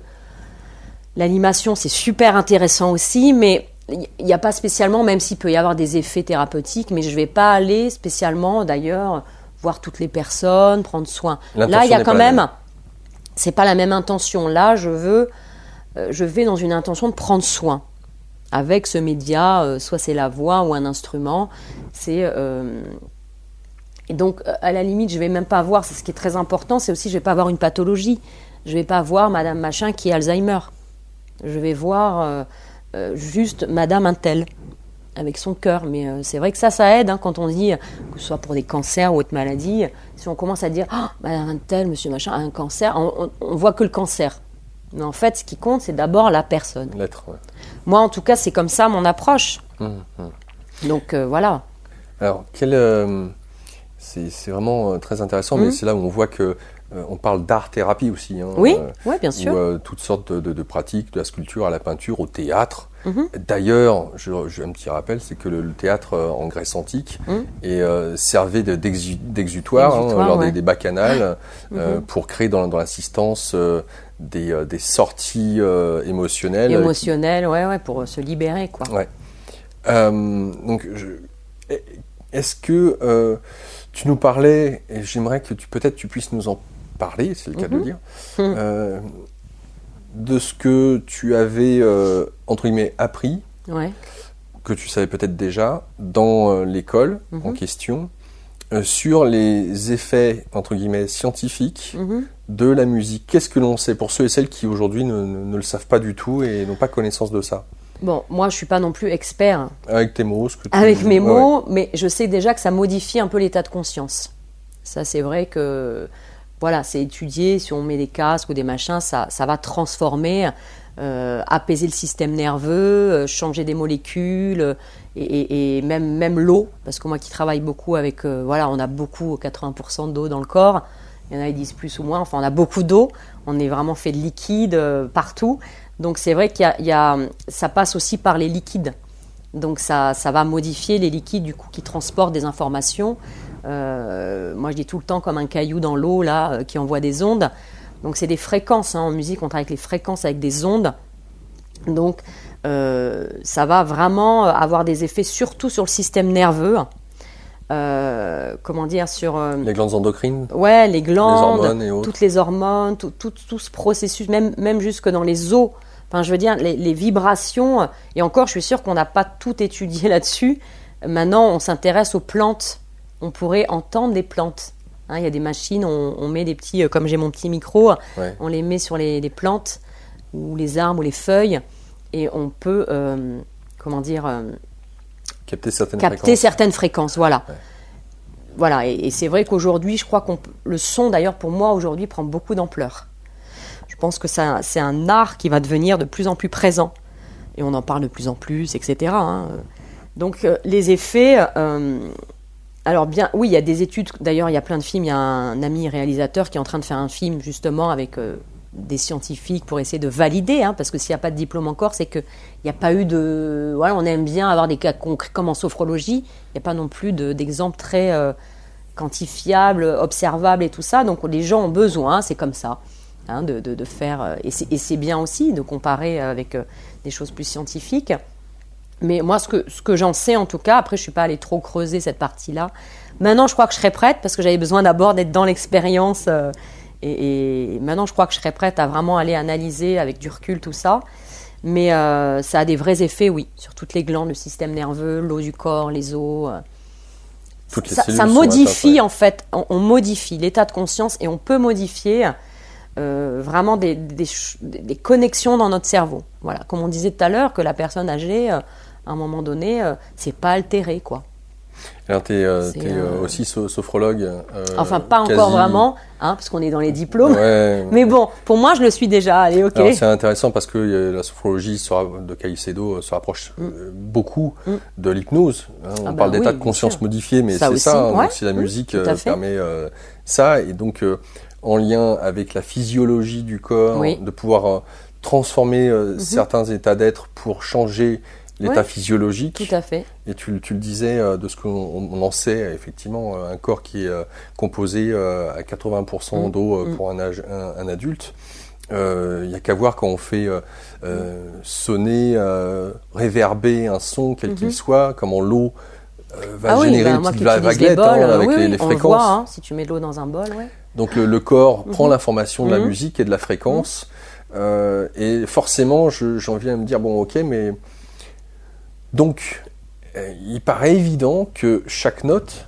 l'animation, c'est super intéressant aussi, mais il n'y a pas spécialement, même s'il peut y avoir des effets thérapeutiques, mais je ne vais pas aller spécialement, d'ailleurs, voir toutes les personnes, prendre soin. Là, il y a quand même... C'est pas la même intention. Là, je vais dans une intention de prendre soin. Avec ce média, soit c'est la voix ou un instrument, c'est Et donc, à la limite, je vais même pas voir, c'est ce qui est très important, c'est aussi, je vais pas avoir une pathologie. Je vais pas voir Madame Machin qui a Alzheimer. Je vais voir juste Madame Untel, avec son cœur. Mais c'est vrai que ça aide, hein, quand on dit, que ce soit pour des cancers ou autres maladies, si on commence à dire, oh, Madame Untel, Monsieur Machin a un cancer, on voit que le cancer. Mais en fait, ce qui compte, c'est d'abord la personne. L'être, ouais. Moi, en tout cas, c'est comme ça mon approche. Donc, voilà. Alors, c'est vraiment très intéressant, mais c'est là où on voit que on parle d'art-thérapie aussi. Hein, oui, bien sûr. Où, toutes sortes de pratiques, de la sculpture à la peinture, au théâtre. D'ailleurs, j'ai un petit rappel, c'est que le théâtre en Grèce antique servait d'exutoire lors des bacchanales pour créer dans l'assistance des sorties émotionnelles. Émotionnelles, ouais, pour se libérer, quoi. Ouais. Donc, est-ce que tu nous parlais, et j'aimerais que peut-être tu puisses nous en parler, c'est le cas de le dire, de ce que tu avais, entre guillemets, appris, que tu savais peut-être déjà, dans l'école en question, sur les effets, entre guillemets, scientifiques de la musique. Qu'est-ce que l'on sait pour ceux et celles qui aujourd'hui ne le savent pas du tout et n'ont pas connaissance de ça? Bon, moi, je suis pas non plus expert. Avec tes mots, Avec mes mots, mais je sais déjà que ça modifie un peu l'état de conscience. Ça, c'est vrai que, voilà, c'est étudié. Si on met des casques ou des machins, ça va transformer, apaiser le système nerveux, changer des molécules et même l'eau. Parce que moi qui travaille beaucoup avec, voilà, on a beaucoup, 80% d'eau dans le corps. Il y en a qui disent plus ou moins. Enfin, on a beaucoup d'eau. On est vraiment fait de liquide partout. Donc c'est vrai ça passe aussi par les liquides. Donc ça va modifier les liquides du coup qui transportent des informations. Moi je dis tout le temps comme un caillou dans l'eau là qui envoie des ondes. Donc c'est des fréquences. Hein. En musique on travaille avec les fréquences, avec des ondes. Donc ça va vraiment avoir des effets surtout sur le système nerveux. Comment dire, sur les glandes endocrines, ouais, les glandes, les hormones et autres. Toutes les hormones, tout ce processus, même jusque dans les os. Enfin, je veux dire, les vibrations. Et encore, je suis sûre qu'on n'a pas tout étudié là-dessus. Maintenant, on s'intéresse aux plantes. On pourrait entendre les plantes. Hein, il y a des machines, on met des petits, comme j'ai mon petit micro, on les met sur les plantes ou les arbres ou les feuilles, et on peut, capter certaines fréquences. Voilà. Ouais. Voilà, et c'est vrai qu'aujourd'hui, je crois le son, d'ailleurs, pour moi, aujourd'hui, prend beaucoup d'ampleur. Je pense que c'est un art qui va devenir de plus en plus présent. Et on en parle de plus en plus, etc. Hein. Donc, les effets... alors, bien, oui, il y a des études. D'ailleurs, il y a plein de films. Il y a un ami réalisateur qui est en train de faire un film, justement, avec... des scientifiques pour essayer de valider, hein, parce que s'il n'y a pas de diplôme encore, c'est qu'il n'y a pas eu de... Voilà, on aime bien avoir des cas concrets comme en sophrologie, il n'y a pas non plus d'exemples très quantifiables, observables et tout ça, donc les gens ont besoin, c'est comme ça, hein, de faire... Et c'est bien aussi de comparer avec des choses plus scientifiques. Mais moi, ce que j'en sais en tout cas, après je ne suis pas allée trop creuser cette partie-là. Maintenant, je crois que je serais prête, parce que j'avais besoin d'abord d'être dans l'expérience... Et maintenant, je crois que je serais prête à vraiment aller analyser avec du recul tout ça. Mais ça a des vrais effets, oui, sur toutes les glandes, le système nerveux, l'eau du corps, les os. Ça modifie, en fait, on modifie l'état de conscience et on peut modifier vraiment des connexions dans notre cerveau. Voilà, comme on disait tout à l'heure, que la personne âgée, à un moment donné, c'est pas altéré, quoi. Alors, tu es aussi sophrologue. Enfin, pas encore vraiment, hein, parce qu'on est dans les diplômes. Ouais. Mais bon, pour moi, je le suis déjà. Allez, ok. Alors, c'est intéressant parce que la sophrologie de Caicedo se rapproche beaucoup de l'hypnose. Hein, on parle d'état de conscience modifié, mais ça c'est aussi, ça. Hein, donc, si la musique permet ça, et donc en lien avec la physiologie du corps, de pouvoir transformer certains états d'être pour changer l'état physiologique. Tout à fait. Et tu le disais, de ce qu'on en sait, effectivement, un corps qui est composé à 80% d'eau pour un adulte. Il n'y a qu'à voir quand on fait sonner, réverber un son, quel qu'il soit, comment l'eau va générer des petites vaguelettes avec les fréquences. On le voit, hein, si tu mets de l'eau dans un bol. Ouais. Donc le corps prend l'information de la musique et de la fréquence. Et forcément, j'en viens à me dire, bon, ok, mais... Donc, il paraît évident que chaque note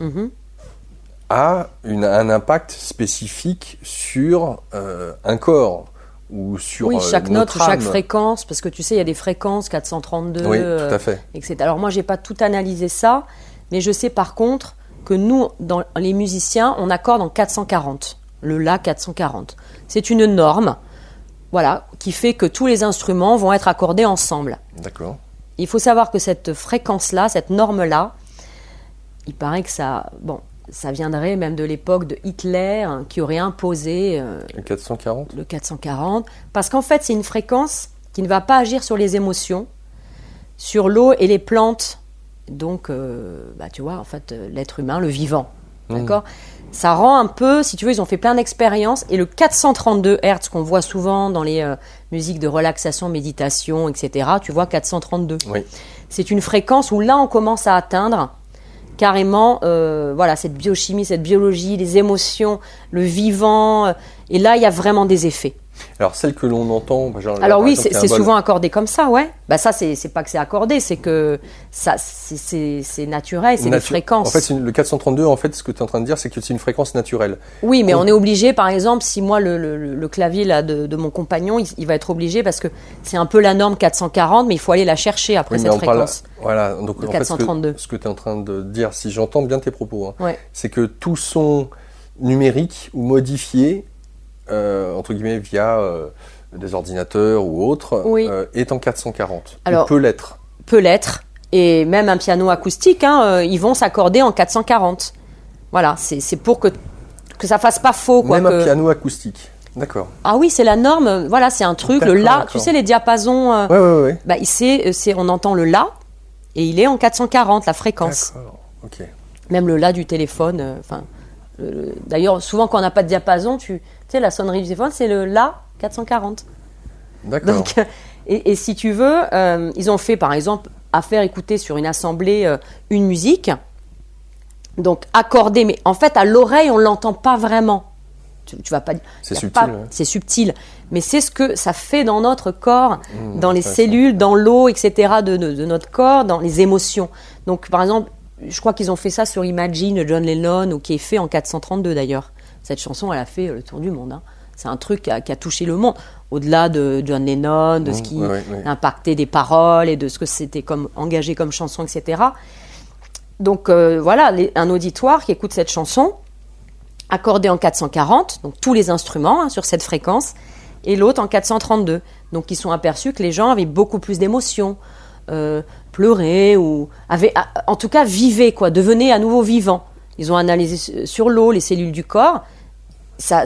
a un impact spécifique sur un corps ou sur oui, chaque note, notre âme. chaque fréquence, parce que tu sais, il y a des fréquences 432, oui, tout à fait. etc. Alors moi, j'ai pas tout analysé ça, mais je sais par contre que nous, dans les musiciens, on accorde en 440, le La 440. C'est une norme, voilà, qui fait que tous les instruments vont être accordés ensemble. D'accord. Il faut savoir que cette fréquence-là, cette norme-là, il paraît que ça viendrait même de l'époque de Hitler, hein, qui aurait imposé le 440. Le 440, parce qu'en fait, c'est une fréquence qui ne va pas agir sur les émotions, sur l'eau et les plantes. Donc, tu vois, en fait, l'être humain, le vivant, d'accord ? Ça rend un peu, si tu veux, ils ont fait plein d'expériences, et le 432 Hz qu'on voit souvent dans les musiques de relaxation, méditation, etc., tu vois, 432. Oui. C'est une fréquence où là, on commence à atteindre carrément cette biochimie, cette biologie, les émotions, le vivant, et là, il y a vraiment des effets. Alors, celle que l'on entend... Alors oui, c'est souvent accordé comme ça, ouais. Bah ça, c'est pas que c'est accordé, c'est que ça, c'est naturel, c'est des fréquences. En fait, le 432, en fait, ce que tu es en train de dire, c'est que c'est une fréquence naturelle. Oui, mais on est obligé, par exemple, si moi, le clavier là, de mon compagnon, il va être obligé, parce que c'est un peu la norme 440, mais il faut aller la chercher après cette fréquence. Voilà, donc le en 432. fait, ce que tu es en train de dire, si j'entends bien tes propos, ouais. C'est que tout son numérique ou modifié, entre guillemets, via des ordinateurs ou autres, oui. Est en 440. Alors, il peut l'être. Peut l'être. Et même un piano acoustique, ils vont s'accorder en 440. Voilà, c'est pour que ça fasse pas faux. Même un piano acoustique. D'accord. Ah oui, c'est la norme. Voilà, c'est un truc. Le La, tu sais, les diapasons. Ouais. Bah, on entend le La et il est en 440, la fréquence. D'accord. Ok. Même le La du téléphone. D'ailleurs, souvent quand on n'a pas de diapason, tu sais, la sonnerie du téléphone, c'est le La 440. D'accord. Donc, et si tu veux, ils ont fait, par exemple, à faire écouter sur une assemblée une musique, donc accordée, mais en fait, à l'oreille, on ne l'entend pas vraiment. Tu vas pas dire. C'est subtil. C'est subtil, mais c'est ce que ça fait dans notre corps, dans les cellules, dans l'eau, etc., de notre corps, dans les émotions. Donc, par exemple, je crois qu'ils ont fait ça sur Imagine de John Lennon, ou qui est fait en 432 d'ailleurs. Cette chanson, elle a fait le tour du monde. Hein. C'est un truc qui a touché le monde. Au-delà de John Lennon, de ce qui impactait des paroles et de ce que c'était comme engagé comme chanson, etc. Donc voilà, un auditoire qui écoute cette chanson, accordée en 440, donc tous les instruments sur cette fréquence, et l'autre en 432. Donc ils sont aperçus que les gens avaient beaucoup plus d'émotions, pleuraient, ou en tout cas vivaient, devenaient à nouveau vivants. Ils ont analysé sur l'eau, les cellules du corps. Ça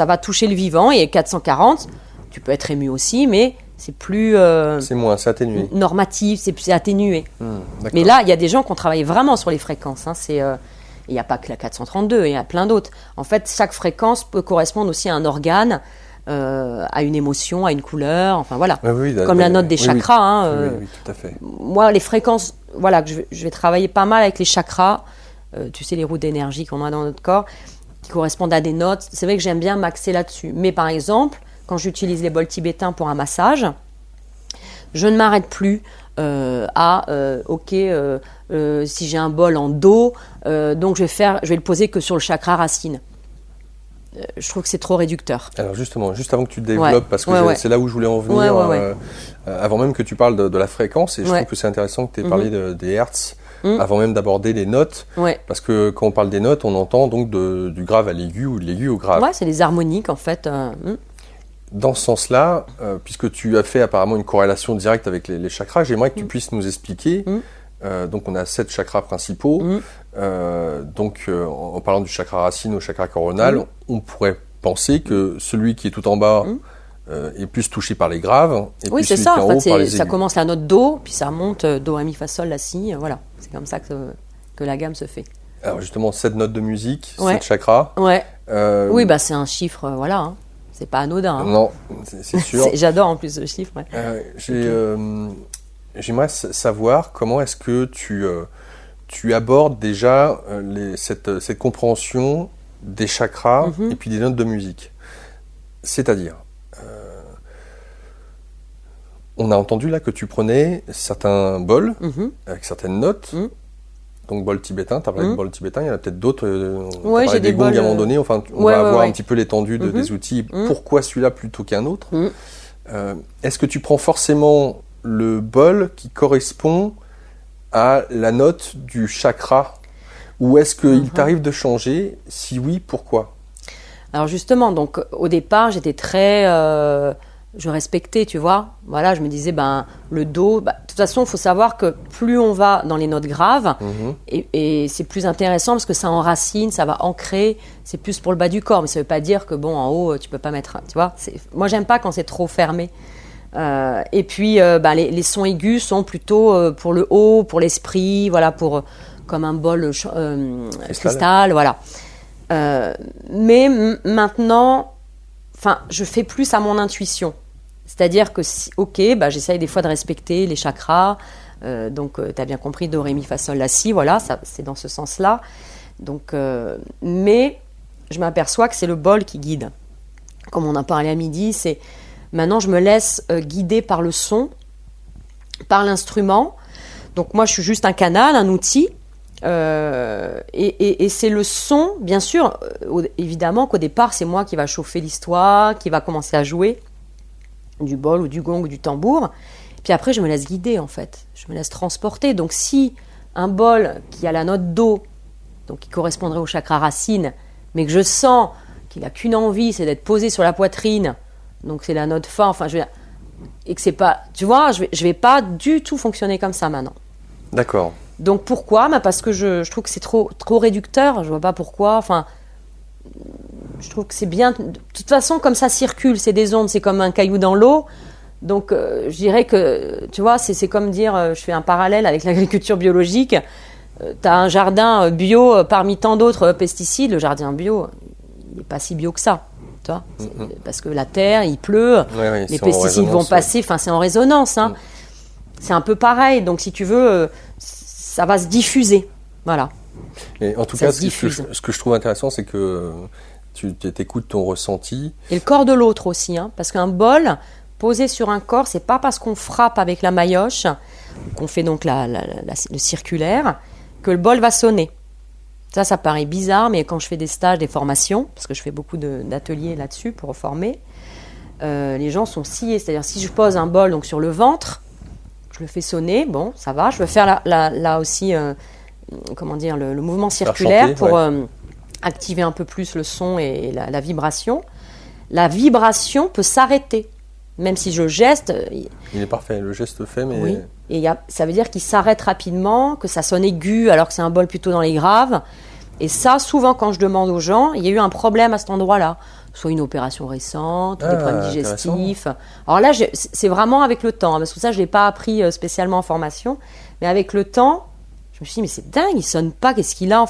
va toucher le vivant, et 440, tu peux être ému aussi, mais c'est plus... c'est atténué. Normatif, c'est atténué. Mais là, il y a des gens qui ont travaillé vraiment sur les fréquences. Hein, il n'y a pas que la 432, il y a plein d'autres. En fait, chaque fréquence peut correspondre aussi à un organe, à une émotion, à une couleur, enfin voilà. Comme la note des chakras. Oui, tout à fait. Moi, les fréquences, voilà, que je vais travailler pas mal avec les chakras, tu sais, les routes d'énergie qu'on a dans notre corps, qui correspondent à des notes. C'est vrai que j'aime bien m'axer là-dessus. Mais par exemple, quand j'utilise les bols tibétains pour un massage, je ne m'arrête plus si j'ai un bol en Do, donc je vais le poser que sur le chakra racine. Je trouve que c'est trop réducteur. Alors justement, juste avant que tu te développes, parce que c'est là où je voulais en venir, avant même que tu parles de la fréquence, et je trouve que c'est intéressant que tu aies parlé des hertz, avant même d'aborder les notes, parce que quand on parle des notes, on entend donc du grave à l'aigu ou de l'aigu au grave. Ouais, c'est les harmoniques en fait. Dans ce sens-là, puisque tu as fait apparemment une corrélation directe avec les chakras, j'aimerais que tu puisses nous expliquer. Donc on a 7 chakras principaux. En parlant du chakra racine au chakra coronal, on pourrait penser que celui qui est tout en bas est plus touché par les graves, et puis celui qui est en haut par les aigus. Ça commence la note Do, puis ça remonte Do, Ré, Mi, Fa, Sol, La, Si. Voilà, c'est comme ça que la gamme se fait. Alors justement, 7 notes de musique, 7 chakras. Oui, c'est un chiffre, voilà. Hein. C'est pas anodin. Hein. Non, c'est sûr. J'adore en plus ce chiffre. J'aimerais savoir comment est-ce que tu abordes déjà cette compréhension des chakras et puis des notes de musique. C'est-à-dire, on a entendu là que tu prenais certains bols avec certaines notes. Donc bol tibétain, tu as parlé de bol tibétain, il y en a peut-être d'autres. Ouais, j'ai des gongs bols, à un moment donné. Enfin, on va voir un petit peu l'étendue des outils. Pourquoi celui-là plutôt qu'un autre? Est-ce que tu prends forcément le bol qui correspond à la note du chakra? Ou est-ce qu'il t'arrive de changer? Si oui, pourquoi? Alors justement, donc au départ, j'étais très... je respectais, tu vois. Voilà, je me disais, le Do... de toute façon, il faut savoir que plus on va dans les notes graves, et c'est plus intéressant parce que ça enracine, ça va ancrer, c'est plus pour le bas du corps. Mais ça ne veut pas dire que, en haut, tu ne peux pas mettre... Tu vois, moi, j'aime pas quand c'est trop fermé. Et puis, les sons aigus sont plutôt pour le haut, pour l'esprit, voilà, comme un bol cristal, voilà. Mais maintenant, je fais plus à mon intuition. C'est-à-dire que, j'essaye des fois de respecter les chakras. Donc, tu as bien compris, Do, Ré, Mi, Fa, Sol, La, Si, voilà, ça, c'est dans ce sens-là. Donc, mais je m'aperçois que c'est le bol qui guide. Comme on a parlé à midi, c'est... Maintenant, je me laisse guider par le son, par l'instrument. Donc, moi, je suis juste un canal, un outil. Et c'est le son, bien sûr, évidemment qu'au départ, c'est moi qui va chauffer l'histoire, qui va commencer à jouer du bol ou du gong ou du tambour. Puis après, je me laisse guider, en fait. Je me laisse transporter. Donc, si un bol qui a la note Do, donc qui correspondrait au chakra racine, mais que je sens qu'il n'a qu'une envie, c'est d'être posé sur la poitrine, donc c'est la note Fa, et que c'est pas... Tu vois, je vais pas du tout fonctionner comme ça maintenant. D'accord. Donc pourquoi ? Parce que je trouve que c'est trop réducteur, je vois pas pourquoi. Je trouve que c'est bien. De toute façon, comme ça circule, c'est des ondes, c'est comme un caillou dans l'eau. Donc je dirais que, tu vois, c'est comme dire, je fais un parallèle avec l'agriculture biologique. Tu as un jardin bio parmi tant d'autres pesticides. Le jardin bio, il n'est pas si bio que ça. Tu vois, parce que la terre, il pleut, les pesticides vont passer, c'est en résonance. Hein. C'est un peu pareil. Donc si tu veux... ça va se diffuser, voilà. Et en tout cas, ce que je trouve intéressant, c'est que tu écoutes ton ressenti. Et le corps de l'autre aussi, hein, parce qu'un bol posé sur un corps, c'est pas parce qu'on frappe avec la maillotche, qu'on fait donc le circulaire, que le bol va sonner. Ça paraît bizarre, mais quand je fais des stages, des formations, parce que je fais beaucoup d'ateliers là-dessus pour former, les gens sont sciés. C'est-à-dire, si je pose un bol donc, sur le ventre, je le fais sonner, bon, ça va. Je veux faire là aussi, le mouvement circulaire pour activer un peu plus le son et la vibration. La vibration peut s'arrêter, même si je geste. Il est parfait, le geste fait, mais... Oui, et ça veut dire qu'il s'arrête rapidement, que ça sonne aigu alors que c'est un bol plutôt dans les graves. Et ça, souvent, quand je demande aux gens, il y a eu un problème à cet endroit-là. Soit une opération récente, des problèmes digestifs. Alors là, c'est vraiment avec le temps, hein, parce que ça, je ne l'ai pas appris spécialement en formation. Mais avec le temps, je me suis dit, mais c'est dingue, il ne sonne pas, qu'est-ce qu'il a,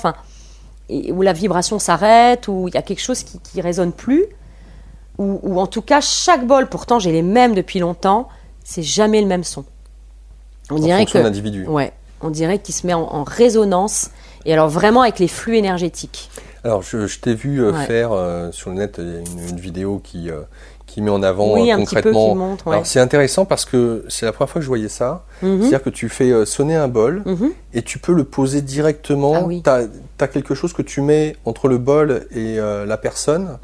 où la vibration s'arrête, où il y a quelque chose qui ne résonne plus. Ou en tout cas, chaque bol, pourtant, j'ai les mêmes depuis longtemps, c'est jamais le même son. En fonction de l'individu. Ouais, on dirait qu'il se met en résonance, et alors vraiment avec les flux énergétiques. Alors, je t'ai vu faire sur le net une vidéo qui met en avant concrètement. Un petit peu qui montre, Alors, c'est intéressant parce que c'est la première fois que je voyais ça. C'est-à-dire que tu fais sonner un bol et tu peux le poser directement. Ah oui. Tu as quelque chose que tu mets entre le bol et la personne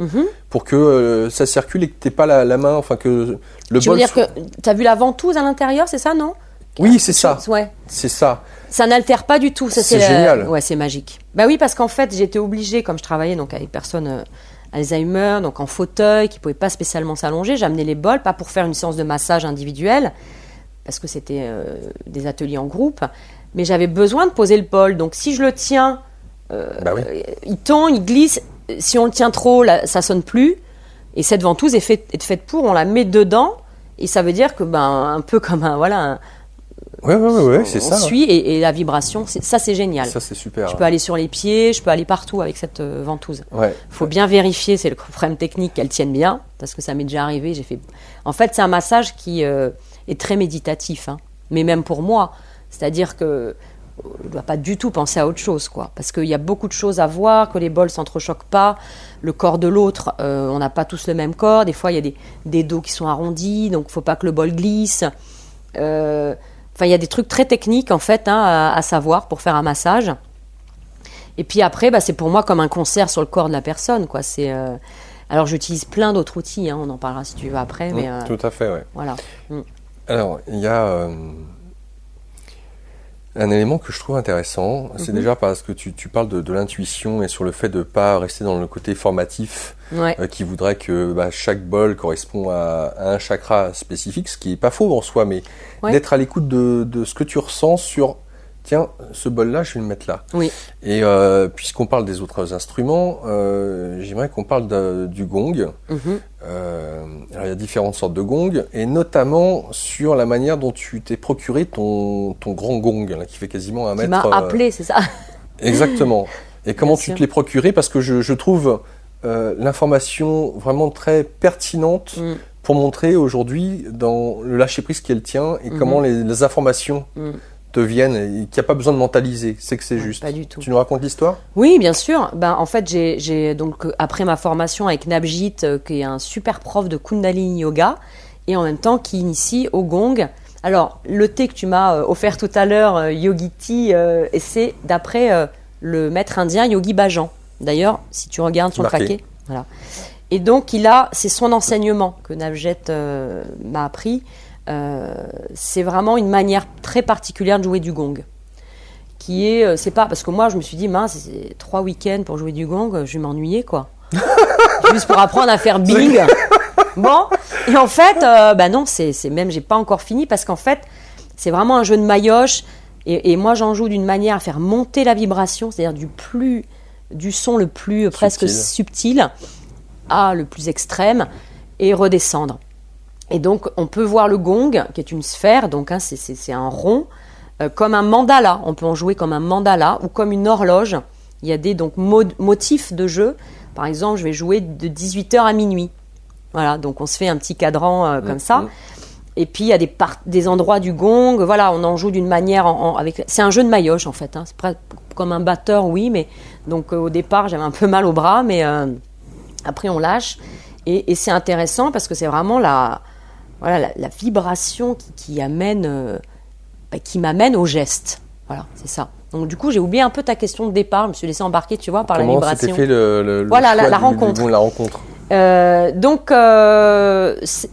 pour que ça circule et que tu n'aies pas la main. Que le tu bol. veux dire que tu as vu la ventouse à l'intérieur, c'est ça, non ? Oui, c'est ça. Ouais. C'est ça. Ça n'altère pas du tout. Ça, c'est génial. Ouais, c'est magique. Bah oui, parce qu'en fait, j'étais obligée, comme je travaillais donc avec personnes Alzheimer, donc en fauteuil, qui ne pouvaient pas spécialement s'allonger, j'amenais les bols, pas pour faire une séance de massage individuelle, parce que c'était des ateliers en groupe, mais j'avais besoin de poser le bol. Donc si je le tiens, il tombe, il glisse. Si on le tient trop, là, ça sonne plus. Et cette ventouse est faite pour, on la met dedans, et ça veut dire que un peu comme Ouais, c'est ça. On suit et la vibration, ça c'est génial. Ça c'est super. Je peux aller sur les pieds, je peux aller partout avec cette ventouse. Ouais. Faut bien vérifier, c'est le problème technique, qu'elle tienne bien, parce que ça m'est déjà arrivé. En fait, c'est un massage qui est très méditatif, hein, mais même pour moi. C'est-à-dire que je ne dois pas du tout penser à autre chose, quoi, parce qu'il y a beaucoup de choses à voir, que les bols s'entrechoquent pas, le corps de l'autre, on n'a pas tous le même corps. Des fois, il y a des dos qui sont arrondis, donc il ne faut pas que le bol glisse. Enfin, il y a des trucs très techniques en fait à savoir pour faire un massage. Et puis après, c'est pour moi comme un concert sur le corps de la personne, quoi. Alors j'utilise plein d'autres outils, on en parlera si tu veux après. Mais, tout à fait, oui. Voilà. Alors, il y a un élément que je trouve intéressant, c'est déjà parce que tu parles de l'intuition et sur le fait de ne pas rester dans le côté formatif qui voudrait que chaque bol correspond à un chakra spécifique, ce qui n'est pas faux en soi, mais d'être à l'écoute de ce que tu ressens sur tiens, ce bol-là, je vais le mettre là. Oui. Et puisqu'on parle des autres instruments, j'aimerais qu'on parle du gong. Alors, il y a différentes sortes de gongs, et notamment sur la manière dont tu t'es procuré ton grand gong, là, qui fait quasiment 1 mètre. Tu m'as appelé, c'est ça? Exactement. Et comment tu te l'es procuré? Parce que je trouve l'information vraiment très pertinente pour montrer aujourd'hui dans le lâcher-prise qui est le tien, et comment les informations te viennent et qu'il n'y a pas besoin de mentaliser, c'est que c'est juste. Pas du tout. Tu nous racontes l'histoire? Oui, bien sûr. En fait, j'ai donc après ma formation avec Navjit, qui est un super prof de Kundalini Yoga, et en même temps qui initie au gong. Alors, le thé que tu m'as offert tout à l'heure, Yogi Tea, et c'est d'après le maître indien Yogi Bhajan. D'ailleurs, si tu regardes sur le paquet, voilà. Et donc, c'est son enseignement que Navjit m'a appris. C'est vraiment une manière très particulière de jouer du gong, qui est, c'est pas parce que moi je me suis dit mince, c'est 3 week-ends pour jouer du gong, je vais m'ennuyer quoi, juste pour apprendre à faire bing. Bon, et en fait, non, c'est même j'ai pas encore fini parce qu'en fait c'est vraiment un jeu de maillotche et moi j'en joue d'une manière à faire monter la vibration, c'est-à-dire du son le plus presque subtil à le plus extrême et redescendre. Et donc, on peut voir le gong, qui est une sphère, donc c'est un rond, comme un mandala. On peut en jouer comme un mandala ou comme une horloge. Il y a des motifs de jeu. Par exemple, je vais jouer de 18h à minuit. Voilà, donc on se fait un petit cadran comme ça. Et puis, il y a des endroits du gong. Voilà, on en joue d'une manière... c'est un jeu de maillotche, en fait. C'est presque comme un batteur, oui. Mais donc, au départ, j'avais un peu mal au bras. Mais après, on lâche. Et c'est intéressant parce que c'est vraiment la vibration qui m'amène au geste. Voilà, c'est ça. Donc du coup, j'ai oublié un peu ta question de départ. Je me suis laissé embarquer, tu vois, par la vibration. Comment s'était fait le voilà, choix la rencontre. la rencontre.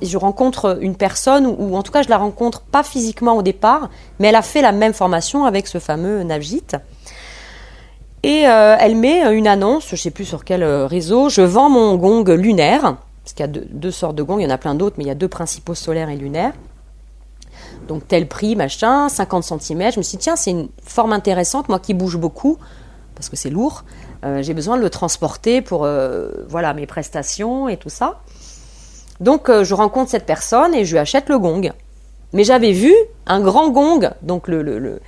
Je rencontre une personne, ou en tout cas, je la rencontre pas physiquement au départ, mais elle a fait la même formation avec ce fameux Navjit. Et elle met une annonce, je ne sais plus sur quel réseau, je vends mon gong lunaire. Parce qu'il y a deux sortes de gongs, il y en a plein d'autres, mais il y a 2 principaux, solaires et lunaires. Donc tel prix, machin, 50 cm. Je me suis dit, tiens, c'est une forme intéressante, moi qui bouge beaucoup, parce que c'est lourd. J'ai besoin de le transporter pour mes prestations et tout ça. Donc je rencontre cette personne et je lui achète le gong. Mais j'avais vu un grand gong, donc le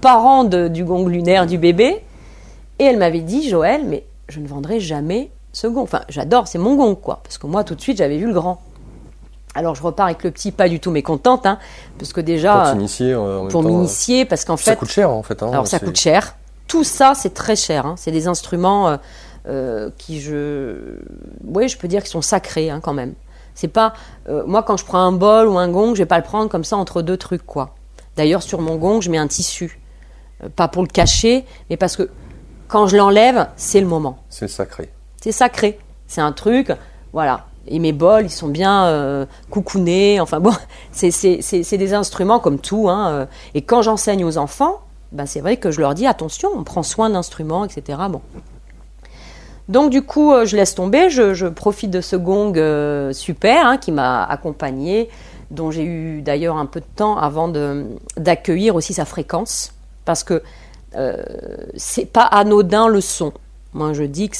parent du gong lunaire du bébé. Et elle m'avait dit, Joël, mais je ne vendrai jamais ce gong. Enfin, j'adore, c'est mon gong, quoi. Parce que moi, tout de suite, j'avais vu le grand. Alors, je repars avec le petit, pas du tout mécontente, parce que déjà... Pour t'initier, pour m'initier, parce qu'en fait... Ça coûte cher, en fait. Alors, ça coûte cher. Tout ça, c'est très cher. C'est des instruments je peux dire qu'ils sont sacrés, quand même. C'est pas... moi, quand je prends un bol ou un gong, je vais pas le prendre comme ça entre 2 trucs, quoi. D'ailleurs, sur mon gong, je mets un tissu. Pas pour le cacher, mais parce que quand je l'enlève, c'est le moment. C'est sacré. C'est sacré. C'est un truc, voilà. Et mes bols, ils sont bien coucounés. Enfin bon, c'est des instruments comme tout. Et quand j'enseigne aux enfants, c'est vrai que je leur dis attention, on prend soin de l'instrument, etc. Bon. Donc du coup, je laisse tomber. Je profite de ce gong super qui m'a accompagnée, dont j'ai eu d'ailleurs un peu de temps avant d'accueillir aussi sa fréquence. Parce que c'est pas anodin le son. Moi, je dis que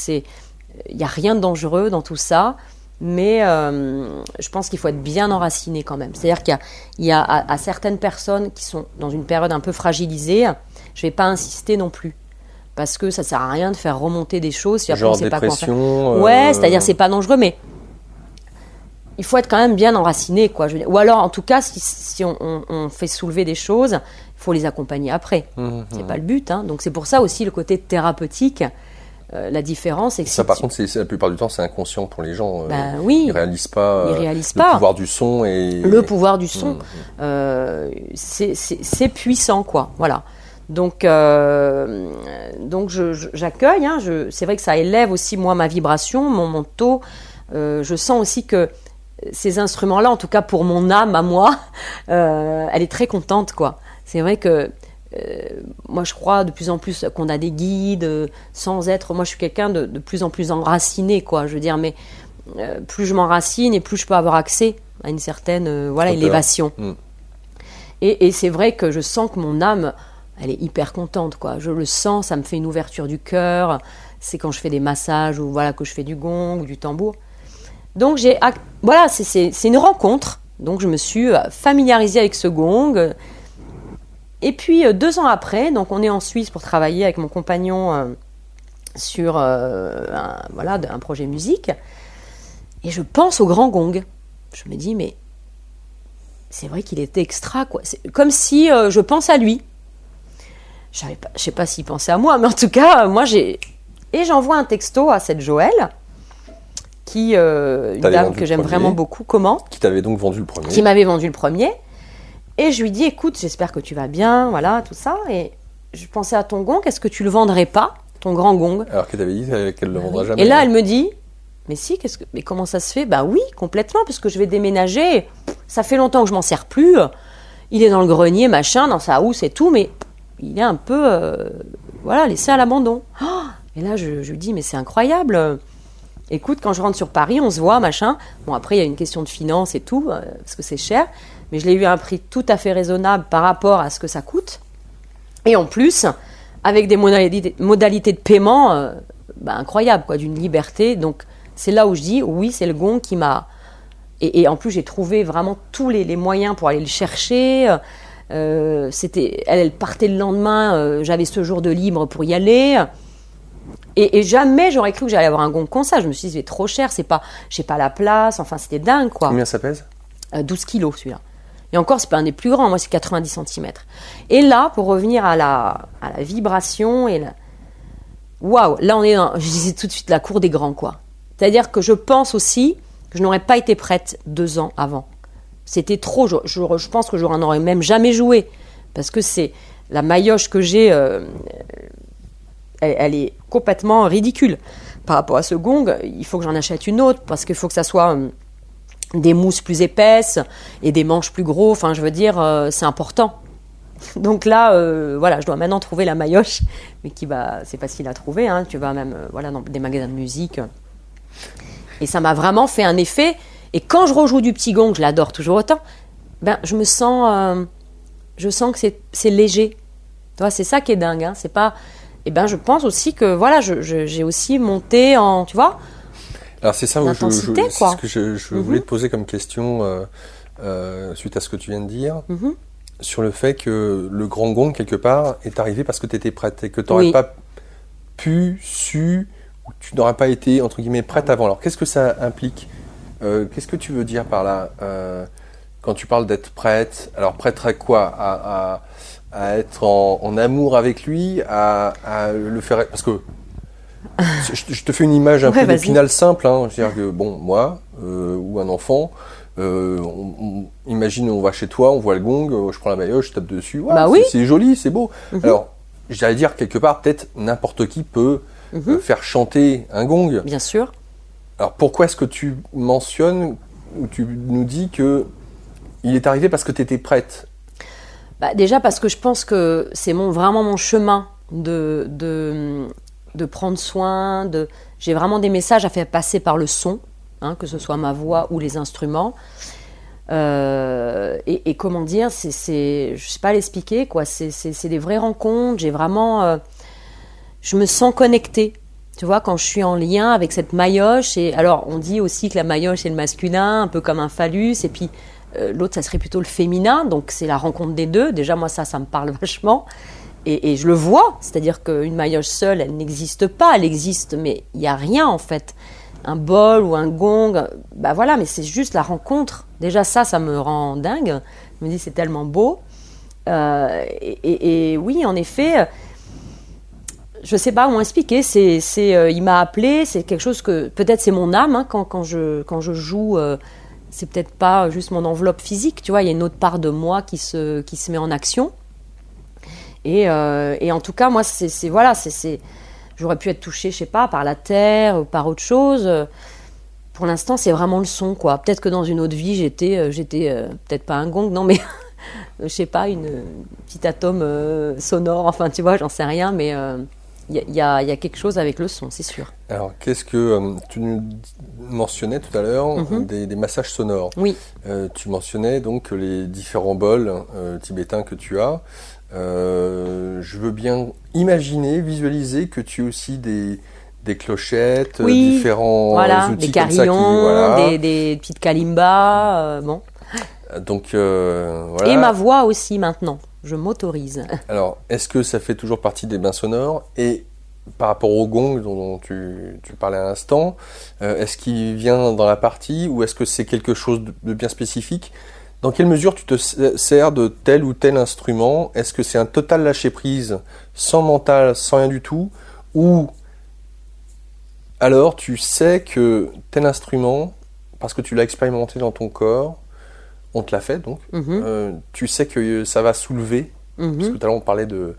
il n'y a rien de dangereux dans tout ça, mais je pense qu'il faut être bien enraciné quand même. C'est-à-dire qu'il y a à certaines personnes qui sont dans une période un peu fragilisée, je ne vais pas insister non plus. Parce que ça ne sert à rien de faire remonter des choses si après on ne sait pas quoi faire. Ouais, c'est-à-dire c'est pas dangereux, mais il faut être quand même bien enraciné, quoi. Ou alors, en tout cas, si on fait soulever des choses, il faut les accompagner après. C'est pas le but. Donc c'est pour ça aussi le côté thérapeutique. La différence, c'est que ça, par contre, la plupart du temps, c'est inconscient pour les gens. Oui, ils réalisent pas le pouvoir du son. Le pouvoir du son, c'est puissant, quoi. Voilà. Donc j'accueille. Hein, c'est vrai que ça élève aussi, moi, ma vibration, mon taux. Je sens aussi que ces instruments-là, en tout cas pour mon âme à moi, elle est très contente, quoi. C'est vrai que moi, je crois de plus en plus qu'on a des guides, sans être... Moi, je suis quelqu'un de plus en plus enraciné, quoi. Je veux dire, mais plus je m'enracine et plus je peux avoir accès à une certaine élévation. Et c'est vrai que je sens que mon âme, elle est hyper contente, quoi. Je le sens, ça me fait une ouverture du cœur. C'est quand je fais des massages ou que je fais du gong ou du tambour. Donc, c'est une rencontre. Donc, je me suis familiarisée avec ce gong. Et puis 2 ans après, donc on est en Suisse pour travailler avec mon compagnon sur un projet musique. Et je pense au grand gong. Je me dis, mais c'est vrai qu'il était extra, quoi. C'est comme si je pense à lui. Je sais pas s'il pensait à moi, mais en tout cas, Et j'envoie un texto à cette Joëlle, une dame que j'aime vraiment beaucoup. Comment ? Qui t'avait donc vendu le premier. Qui m'avait vendu le premier. Et je lui dis, écoute, j'espère que tu vas bien, voilà, tout ça. Et je pensais à ton gong, est-ce que tu le vendrais pas, ton grand gong ? Alors qu'elle t'avait dit qu'elle le vendra jamais. Et là, elle me dit, mais si, mais comment ça se fait ? Bah oui, complètement, parce que je vais déménager. Ça fait longtemps que je m'en sers plus. Il est dans le grenier, machin, dans sa housse et tout, mais il est un peu, laissé à l'abandon. Oh, et là, je lui dis, mais c'est incroyable. Écoute, quand je rentre sur Paris, on se voit, machin. Bon, après, il y a une question de finance et tout, parce que c'est cher. Mais je l'ai eu à un prix tout à fait raisonnable par rapport à ce que ça coûte. Et en plus, avec des modalités de paiement incroyables, quoi, d'une liberté. Donc, c'est là où je dis, oui, c'est le gong qui m'a... Et en plus, j'ai trouvé vraiment tous les moyens pour aller le chercher. Elle partait le lendemain, j'avais ce jour de libre pour y aller. Et jamais j'aurais cru que j'allais avoir un gong comme ça. Je me suis dit, c'est trop cher, j'ai pas la place. Enfin, c'était dingue, quoi. Combien ça pèse ? 12 kilos, celui-là. Et encore, c'est pas un des plus grands, moi c'est 90 cm. Et là, pour revenir à la vibration, waouh, là on est je disais tout de suite la cour des grands, quoi. C'est-à-dire que je pense aussi que je n'aurais pas été prête 2 ans avant. C'était trop, je pense que je n'en aurais même jamais joué. Parce que c'est la maillotche que j'ai, elle est complètement ridicule. Par rapport à ce gong, il faut que j'en achète une autre, parce qu'il faut que ça soit... des mousses plus épaisses et des manches plus gros, enfin je veux dire, c'est important. Donc là, je dois maintenant trouver la maillotche, mais c'est facile à trouver, hein. Tu vas même dans des magasins de musique. Et ça m'a vraiment fait un effet. Et quand je rejoue du petit gong, je l'adore toujours autant, je sens que c'est léger. Tu vois, c'est ça qui est dingue, hein. C'est pas... je pense aussi que, j'ai aussi monté en, tu vois... Alors c'est ça où je voulais te poser comme question suite à ce que tu viens de dire, sur le fait que le grand gong, quelque part, est arrivé parce que tu étais prête et que tu n'aurais pas su, ou tu n'aurais pas été, entre guillemets, prête avant. Alors qu'est-ce que ça implique ? Qu'est-ce que tu veux dire par là quand tu parles d'être prête ? Alors prête à quoi ? À être en amour avec lui, à le faire... Parce que je te fais une image un peu d'épinal simple, hein. C'est-à-dire que, moi, ou un enfant, imagine, on va chez toi, on voit le gong, je prends la maillotche, je tape dessus, c'est joli, c'est beau. Alors, j'allais dire, quelque part, peut-être n'importe qui peut faire chanter un gong. Bien sûr. Alors, pourquoi est-ce que tu mentionnes, ou tu nous dis que il est arrivé parce que tu étais prête ? Déjà parce que je pense que c'est vraiment mon chemin de prendre soin, j'ai vraiment des messages à faire passer par le son, hein, que ce soit ma voix ou les instruments. Et comment dire, je sais pas l'expliquer, quoi. C'est des vraies rencontres. J'ai vraiment, je me sens connectée. Tu vois, quand je suis en lien avec cette maillotche. Et alors, on dit aussi que la maillotche c'est le masculin, un peu comme un phallus, et puis l'autre ça serait plutôt le féminin. Donc c'est la rencontre des deux. Déjà moi ça me parle vachement. Et je le vois, c'est-à-dire qu'une maillotche seule, elle n'existe pas, elle existe, mais il n'y a rien en fait. Un bol ou un gong, mais c'est juste la rencontre. Déjà ça me rend dingue. Je me dis c'est tellement beau. Et oui, en effet, je sais pas comment expliquer. Il m'a appelé. C'est quelque chose que peut-être c'est mon âme quand je joue. C'est peut-être pas juste mon enveloppe physique. Tu vois, il y a une autre part de moi qui se met en action. Et en tout cas, moi, j'aurais pu être touchée, je sais pas, par la terre ou par autre chose. Pour l'instant, c'est vraiment le son, quoi. Peut-être que dans une autre vie, j'étais peut-être pas un gong, non, mais je sais pas, une petite atome sonore. Enfin, tu vois, j'en sais rien, mais il y a quelque chose avec le son, c'est sûr. Alors, qu'est-ce que tu nous mentionnais tout à l'heure, des massages sonores. Oui. Tu mentionnais donc les différents bols tibétains que tu as. Je veux bien imaginer, visualiser que tu as aussi des clochettes, différents outils des carillons, des petites kalimbas, bon. Donc voilà. Et ma voix aussi maintenant, je m'autorise. Alors, est-ce que ça fait toujours partie des bains sonores? Et par rapport au gong dont tu parlais à l'instant, est-ce qu'il vient dans la partie ou est-ce que c'est quelque chose de bien spécifique? Dans quelle mesure tu te sers de tel ou tel instrument? Est-ce que c'est un total lâcher-prise, sans mental, sans rien du tout? Ou alors tu sais que tel instrument, parce que tu l'as expérimenté dans ton corps, on te l'a fait donc, tu sais que ça va soulever, parce que tout à l'heure on parlait de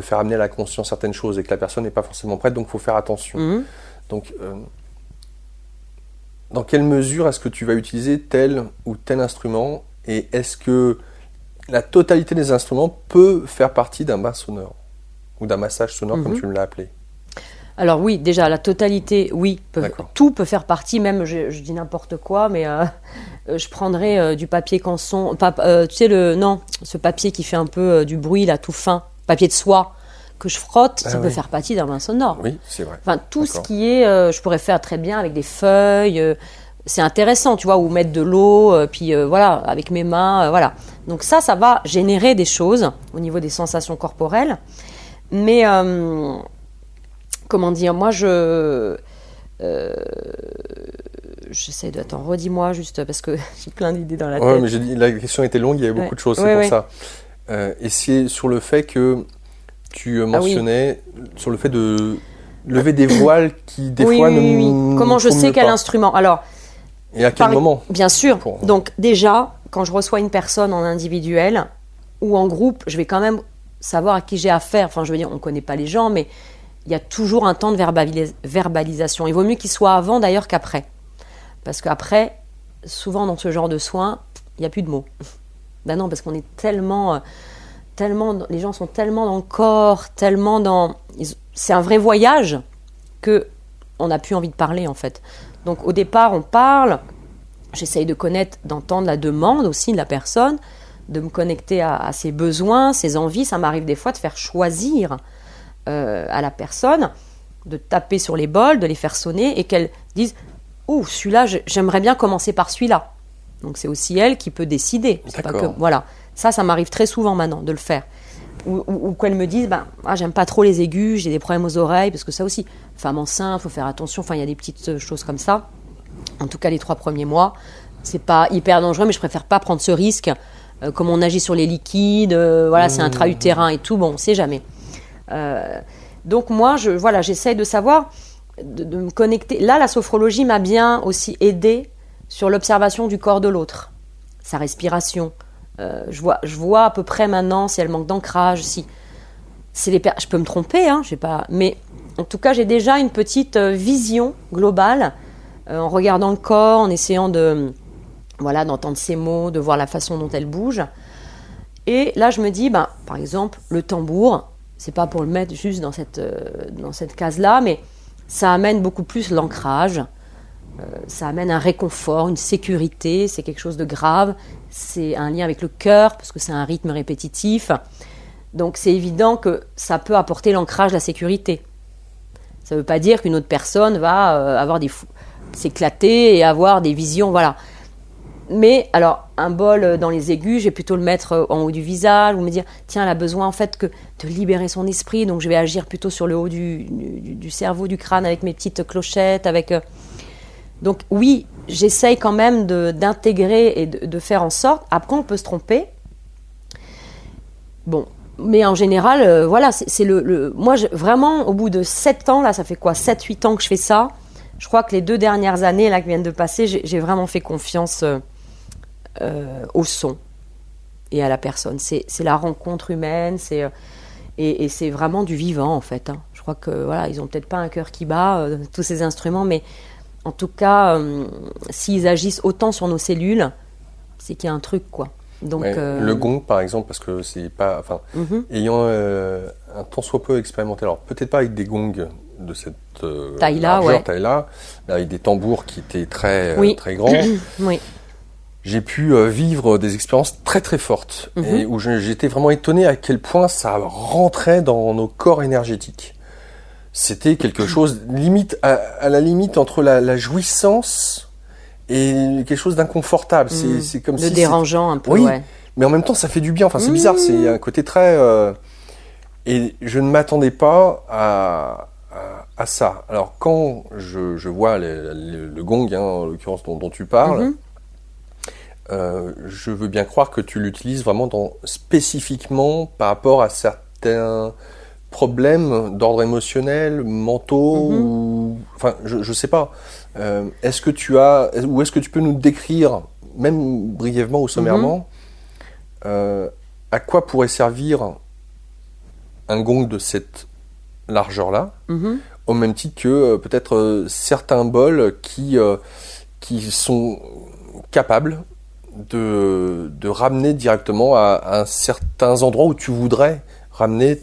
faire amener à la conscience certaines choses et que la personne n'est pas forcément prête, donc il faut faire attention. Donc, dans quelle mesure est-ce que tu vas utiliser tel ou tel instrument et est-ce que la totalité des instruments peut faire partie d'un bain sonore ou d'un massage sonore comme tu me l'as appelé? Alors oui, déjà la totalité, oui, tout peut faire partie, même je dis n'importe quoi, mais je prendrais du papier canson, tu sais ce papier qui fait un peu du bruit là, tout fin, papier de soie que je frotte, ça peut faire partie d'un bain sonore. Oui, c'est vrai. Enfin tout ce qui est, je pourrais faire très bien avec des feuilles. C'est intéressant, tu vois, ou mettre de l'eau, puis voilà, avec mes mains, voilà. Donc ça va générer des choses au niveau des sensations corporelles. Mais, comment dire, moi, j'essaie de... Attends, redis-moi juste, parce que j'ai plein d'idées dans la tête. Oui, mais la question était longue, il y avait beaucoup de choses, c'est pour ça. Et c'est sur le fait que tu mentionnais, sur le fait de lever des voiles qui, des fois, ne... Comment je sais quel instrument? Alors... Et à quel moment? Bien sûr. Donc déjà, quand je reçois une personne en individuel ou en groupe, je vais quand même savoir à qui j'ai affaire. Enfin, je veux dire, on ne connaît pas les gens, mais il y a toujours un temps de verbalisation. Il vaut mieux qu'il soit avant d'ailleurs qu'après. Parce qu'après, souvent dans ce genre de soins, il n'y a plus de mots. Ben non, parce qu'on est tellement, les gens sont tellement dans le corps, tellement dans... C'est un vrai voyage qu'on n'a plus envie de parler en fait. Donc au départ, on parle, j'essaye de connaître, d'entendre la demande aussi de la personne, de me connecter à ses besoins, ses envies. Ça m'arrive des fois de faire choisir à la personne, de taper sur les bols, de les faire sonner et qu'elle dise « Oh, celui-là, j'aimerais bien commencer par celui-là ». Donc c'est aussi elle qui peut décider. C'est pas que, voilà. Ça m'arrive très souvent maintenant de le faire. Ou qu'elle me dise j'aime pas trop les aigus, j'ai des problèmes aux oreilles, parce que ça aussi, femme enceinte, il faut faire attention, enfin il y a des petites choses comme ça. En tout cas les 3 premiers mois, c'est pas hyper dangereux, mais je préfère pas prendre ce risque, comme on agit sur les liquides, c'est intra-utérin et tout, bon on sait jamais. Donc moi j'essaye de savoir, de me connecter. Là la sophrologie m'a bien aussi aidée sur l'observation du corps de l'autre, sa respiration. Je vois à peu près maintenant si elle manque d'ancrage, si je peux me tromper, mais en tout cas j'ai déjà une petite vision globale en regardant le corps, en essayant d'entendre ses mots, de voir la façon dont elle bouge. Et là je me dis, par exemple, le tambour, c'est pas pour le mettre juste dans cette case-là, mais ça amène beaucoup plus l'ancrage. Ça amène un réconfort, une sécurité, c'est quelque chose de grave, c'est un lien avec le cœur parce que c'est un rythme répétitif. Donc c'est évident que ça peut apporter l'ancrage, la sécurité. Ça ne veut pas dire qu'une autre personne va s'éclater et avoir des visions, voilà. Mais alors, un bol dans les aigus, je vais plutôt le mettre en haut du visage ou me dire, tiens, elle a besoin en fait de libérer son esprit, donc je vais agir plutôt sur le haut du cerveau, du crâne avec mes petites clochettes, avec... Donc oui, j'essaye quand même d'intégrer et de faire en sorte. Après, on peut se tromper. Bon, Mais en général, voilà, c'est moi, vraiment, au bout de 7 ans, là, ça fait quoi, 7-8 ans que je fais ça. Je crois que les 2 dernières années là, qui viennent de passer, j'ai vraiment fait confiance au son et à la personne. C'est la rencontre humaine, et c'est vraiment du vivant, en fait. Hein. Je crois que, voilà, ils n'ont peut-être pas un cœur qui bat, tous ces instruments, mais en tout cas, s'ils agissent autant sur nos cellules, c'est qu'il y a un truc, quoi. Donc, le gong, par exemple, parce que c'est pas, enfin, ayant un tant soit peu expérimenté, alors peut-être pas avec des gongs de cette taille-là, taille-là, mais avec des tambours qui étaient très très grands. Oui. J'ai pu vivre des expériences très très fortes et où j'étais vraiment étonné à quel point ça rentrait dans nos corps énergétiques. C'était quelque chose limite à la limite entre la jouissance et quelque chose d'inconfortable. C'est comme si dérangeant un peu. Oui, mais en même temps ça fait du bien. Enfin c'est bizarre, c'est un côté très et je ne m'attendais pas à ça. Alors quand je vois le gong, hein, en l'occurrence dont tu parles, je veux bien croire que tu l'utilises vraiment spécifiquement par rapport à certains problèmes d'ordre émotionnel, mentaux, ou enfin je sais pas. Est-ce que tu peux nous décrire, même brièvement ou sommairement, à quoi pourrait servir un gong de cette largeur-là, au même titre que peut-être certains bols qui sont capables de ramener directement à certains endroits où tu voudrais ramener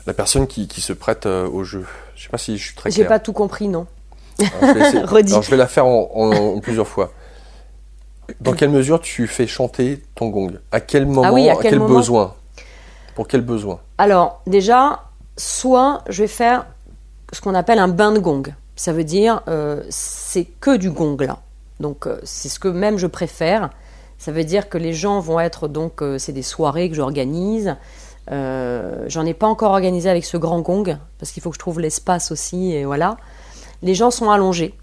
la personne qui se prête au jeu. Je sais pas si je suis très clair. J'ai pas tout compris, non. Alors, je vais la faire en plusieurs fois. Dans quelle mesure tu fais chanter ton gong? À quel moment? À quel besoin? Pour quel besoin? Alors, déjà, soit je vais faire ce qu'on appelle un bain de gong. Ça veut dire, c'est que du gong, là. Donc, c'est ce que même je préfère. Ça veut dire que les gens vont être, donc, c'est des soirées que j'organise. J'en ai pas encore organisé avec ce grand gong, parce qu'il faut que je trouve l'espace aussi, et voilà. Les gens sont allongés,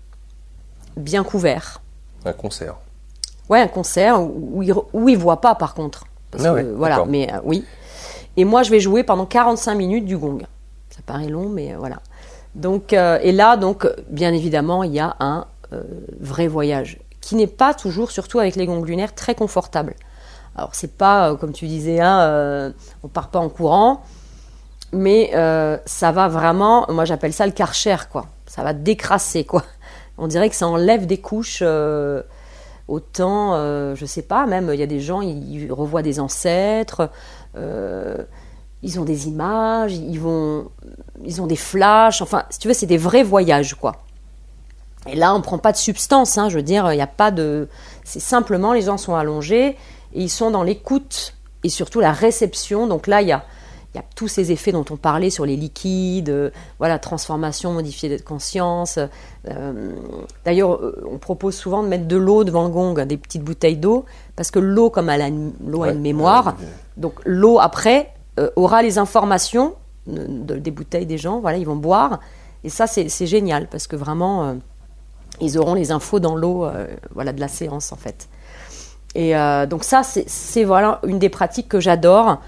bien couverts. Un concert. Ouais, un concert où ils voient pas, par contre. Parce que, voilà, mais oui. Et moi, je vais jouer pendant 45 minutes du gong. Ça paraît long, mais voilà. Donc, et là, donc, bien évidemment, il y a un vrai voyage, qui n'est pas toujours, surtout avec les gongs lunaires, très confortable. Alors, c'est pas, comme tu disais, on part pas en courant, mais ça va vraiment, moi j'appelle ça le Karcher, quoi. Ça va décrasser, quoi. On dirait que ça enlève des couches, autant, je sais pas, même, il y a des gens, ils revoient des ancêtres, ils ont des images, ils ont des flashs, enfin, si tu veux, c'est des vrais voyages, quoi. Et là, on ne prend pas de substance, je veux dire, il n'y a pas de... C'est simplement, les gens sont allongés, et ils sont dans l'écoute, et surtout la réception. Donc là, il y a tous ces effets dont on parlait sur les liquides, voilà, transformation, modifiée de conscience. D'ailleurs, on propose souvent de mettre de l'eau devant le gong, des petites bouteilles d'eau, parce que l'eau, comme l'eau a une mémoire, donc l'eau, après, aura les informations des bouteilles des gens, voilà, ils vont boire, et ça, c'est génial, parce que vraiment... ils auront les infos dans l'eau voilà, de la séance, en fait. Et donc ça, c'est voilà, une des pratiques que j'adore,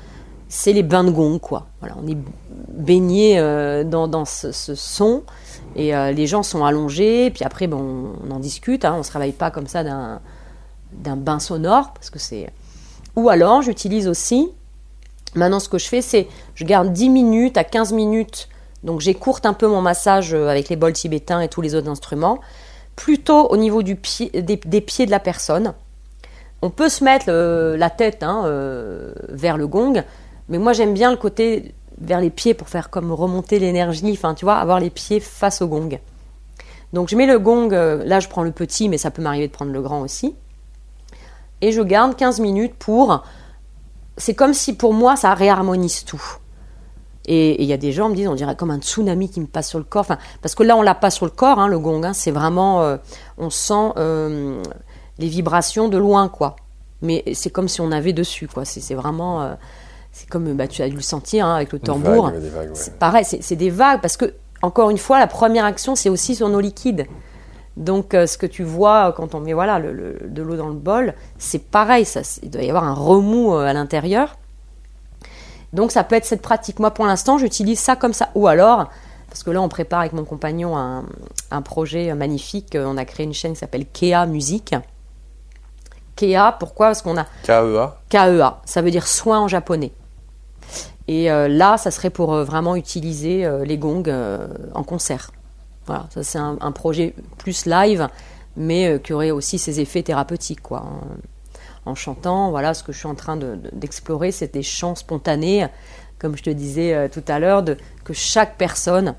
c'est les bains de gong, quoi. Voilà, on est baigné dans ce son, et les gens sont allongés, puis après, bon, on en discute, on ne se réveille pas comme ça d'un bain sonore, parce que c'est... Ou alors, j'utilise aussi, maintenant ce que je fais, c'est, je garde 10 minutes à 15 minutes, donc j'écourte un peu mon massage avec les bols tibétains et tous les autres instruments, plutôt au niveau des pieds de la personne. On peut se mettre la tête vers le gong, mais moi j'aime bien le côté vers les pieds pour faire comme remonter l'énergie, enfin tu vois, avoir les pieds face au gong. Donc je mets le gong, là je prends le petit, mais ça peut m'arriver de prendre le grand aussi, et je garde 15 minutes pour... C'est comme si pour moi ça réharmonise tout. Et il y a des gens qui me disent, on dirait comme un tsunami qui me passe sur le corps. Enfin, parce que là, on ne l'a pas sur le corps, le gong. C'est vraiment, on sent les vibrations de loin, quoi. Mais c'est comme si on avait dessus, quoi. C'est vraiment, c'est comme, tu as dû le sentir avec le tambour. Des vagues, ouais. C'est pareil, c'est des vagues. Parce que, encore une fois, la première action, c'est aussi sur nos liquides. Donc, ce que tu vois quand on met voilà, de l'eau dans le bol, c'est pareil. Il doit y avoir un remous à l'intérieur. Donc ça peut être cette pratique. Moi pour l'instant j'utilise ça comme ça. Ou alors, parce que là on prépare avec mon compagnon un projet magnifique, on a créé une chaîne qui s'appelle Kea Musique. Kea, pourquoi? Parce qu'on a... KEA. KEA, ça veut dire soin en japonais. Et là, ça serait pour vraiment utiliser les gongs en concert. Voilà, ça c'est un projet plus live, mais qui aurait aussi ses effets thérapeutiques, quoi. En chantant, voilà, ce que je suis en train d'explorer, c'est des chants spontanés, comme je te disais tout à l'heure, que chaque personne,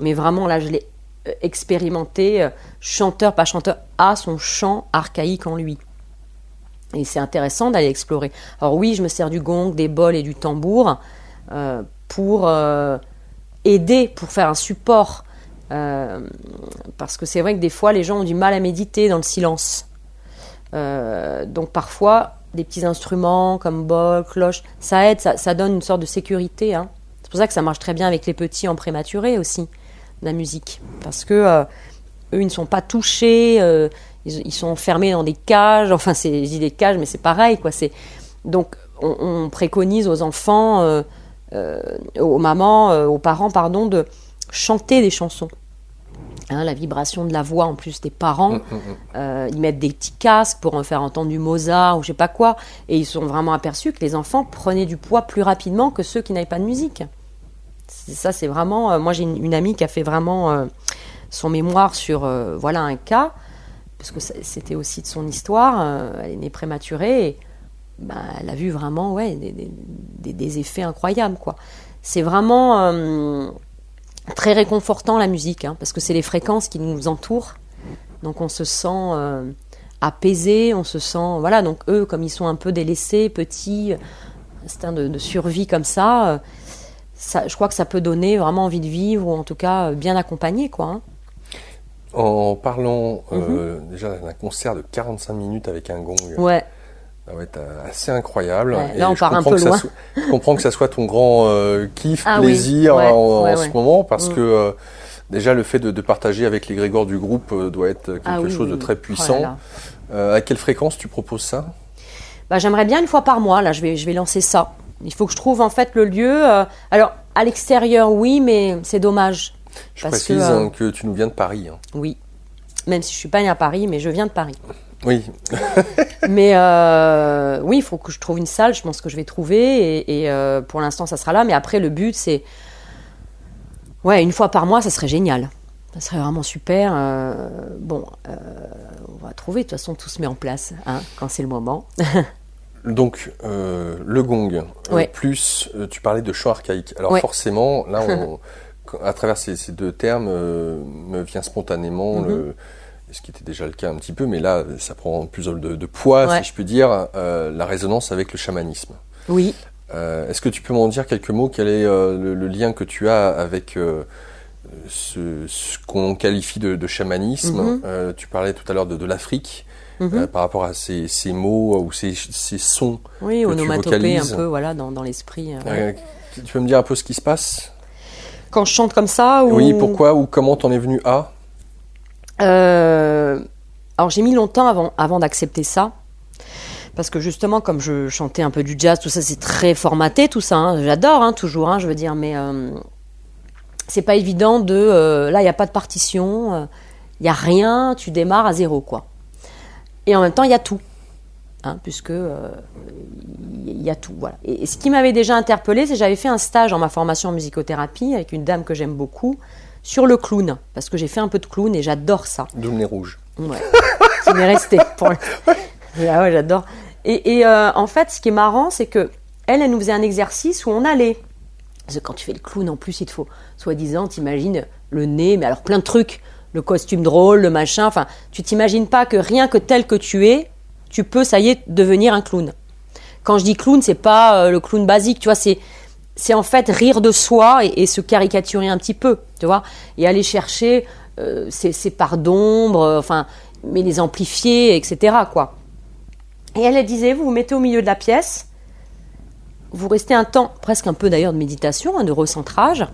mais vraiment là je l'ai expérimenté, chanteur, pas chanteur, a son chant archaïque en lui. Et c'est intéressant d'aller explorer. Alors oui, je me sers du gong, des bols et du tambour pour aider, pour faire un support. Parce que c'est vrai que des fois, les gens ont du mal à méditer dans le silence. Donc parfois, des petits instruments comme bol, cloche, ça aide, ça donne une sorte de sécurité. Hein. C'est pour ça que ça marche très bien avec les petits en prématuré aussi, la musique. Parce que eux, ils ne sont pas touchés, ils sont enfermés dans des cages. Enfin, je dis des cages, mais c'est pareil, quoi. Donc, on préconise aux enfants, aux mamans, aux parents, pardon, de chanter des chansons. Hein, la vibration de la voix en plus des parents, ils mettent des petits casques pour en faire entendre du Mozart ou je sais pas quoi, et ils sont vraiment aperçus que les enfants prenaient du poids plus rapidement que ceux qui n'avaient pas de musique. Ça c'est vraiment, moi j'ai une amie qui a fait vraiment son mémoire sur voilà un cas, parce que c'était aussi de son histoire, elle est née prématurée, et elle a vu vraiment des effets incroyables, quoi. C'est vraiment très réconfortant la musique, hein, parce que c'est les fréquences qui nous entourent, donc on se sent apaisé, on se sent, voilà, donc eux comme ils sont un peu délaissés, petits, instinct de survie comme ça, je crois que ça peut donner vraiment envie de vivre, ou en tout cas bien accompagné, quoi. Hein. En parlant déjà d'un concert de 45 minutes avec un gong, ouais. Ça va être assez incroyable. Ouais, et là, on part un peu loin. Je comprends que ça soit ton grand kiff, plaisir en ce moment, parce que déjà le fait de partager avec les Grégor du groupe doit être quelque chose de très puissant. Oh à quelle fréquence tu proposes ça? J'aimerais bien une fois par mois. Là, je vais lancer ça. Il faut que je trouve en fait le lieu. Alors, à l'extérieur, oui, mais c'est dommage. Je précise que tu nous viens de Paris. Hein. Oui, même si je ne suis pas née à Paris, mais je viens de Paris. Oui. Mais oui, il faut que je trouve une salle, je pense que je vais trouver, et pour l'instant, ça sera là. Mais après, le but, c'est... Ouais, une fois par mois, ça serait génial. Ça serait vraiment super. On va trouver, de toute façon, tout se met en place, hein, quand c'est le moment. Donc, le gong, plus tu parlais de chant archaïque. Alors forcément, là, à travers ces deux termes, me vient spontanément ce qui était déjà le cas un petit peu, mais là, ça prend plus de poids, si je puis dire, la résonance avec le chamanisme. Oui. Est-ce que tu peux m'en dire quelques mots? Quel est le lien que tu as avec ce qu'on qualifie de chamanisme? Tu parlais tout à l'heure de l'Afrique, par rapport à ces mots ou ces sons que tu vocalises. Un peu, voilà, dans l'esprit. Tu peux me dire un peu ce qui se passe? Quand je chante comme ça ou... Oui, pourquoi ou comment t'en es venu à? Alors j'ai mis longtemps avant d'accepter ça, parce que justement comme je chantais un peu du jazz, tout ça c'est très formaté, tout ça, hein. J'adore, hein, toujours, hein, je veux dire, mais c'est pas évident là il n'y a pas de partition, il n'y a rien, tu démarres à zéro, quoi. Et en même temps il y a tout, hein, puisque il y a tout, voilà. Et ce qui m'avait déjà interpellée, c'est que j'avais fait un stage en ma formation en musicothérapie avec une dame que j'aime beaucoup, sur le clown, parce que j'ai fait un peu de clown et j'adore ça. D'où le nez rouge. Ouais, qui m'est resté. Ouais, j'adore. Et en fait, ce qui est marrant, c'est que elle nous faisait un exercice où on allait. Parce que quand tu fais le clown, en plus, il te faut, soi-disant, t'imagines le nez, mais alors plein de trucs, le costume drôle, le machin, enfin, tu t'imagines pas que rien que tel que tu es, tu peux, ça y est, devenir un clown. Quand je dis clown, c'est pas le clown basique, tu vois, c'est en fait rire de soi et se caricaturer un petit peu, tu vois, et aller chercher ces parts d'ombre, mais les amplifier, etc., quoi. Et elle disait, vous mettez au milieu de la pièce, vous restez un temps, presque un peu d'ailleurs de méditation, de recentrage,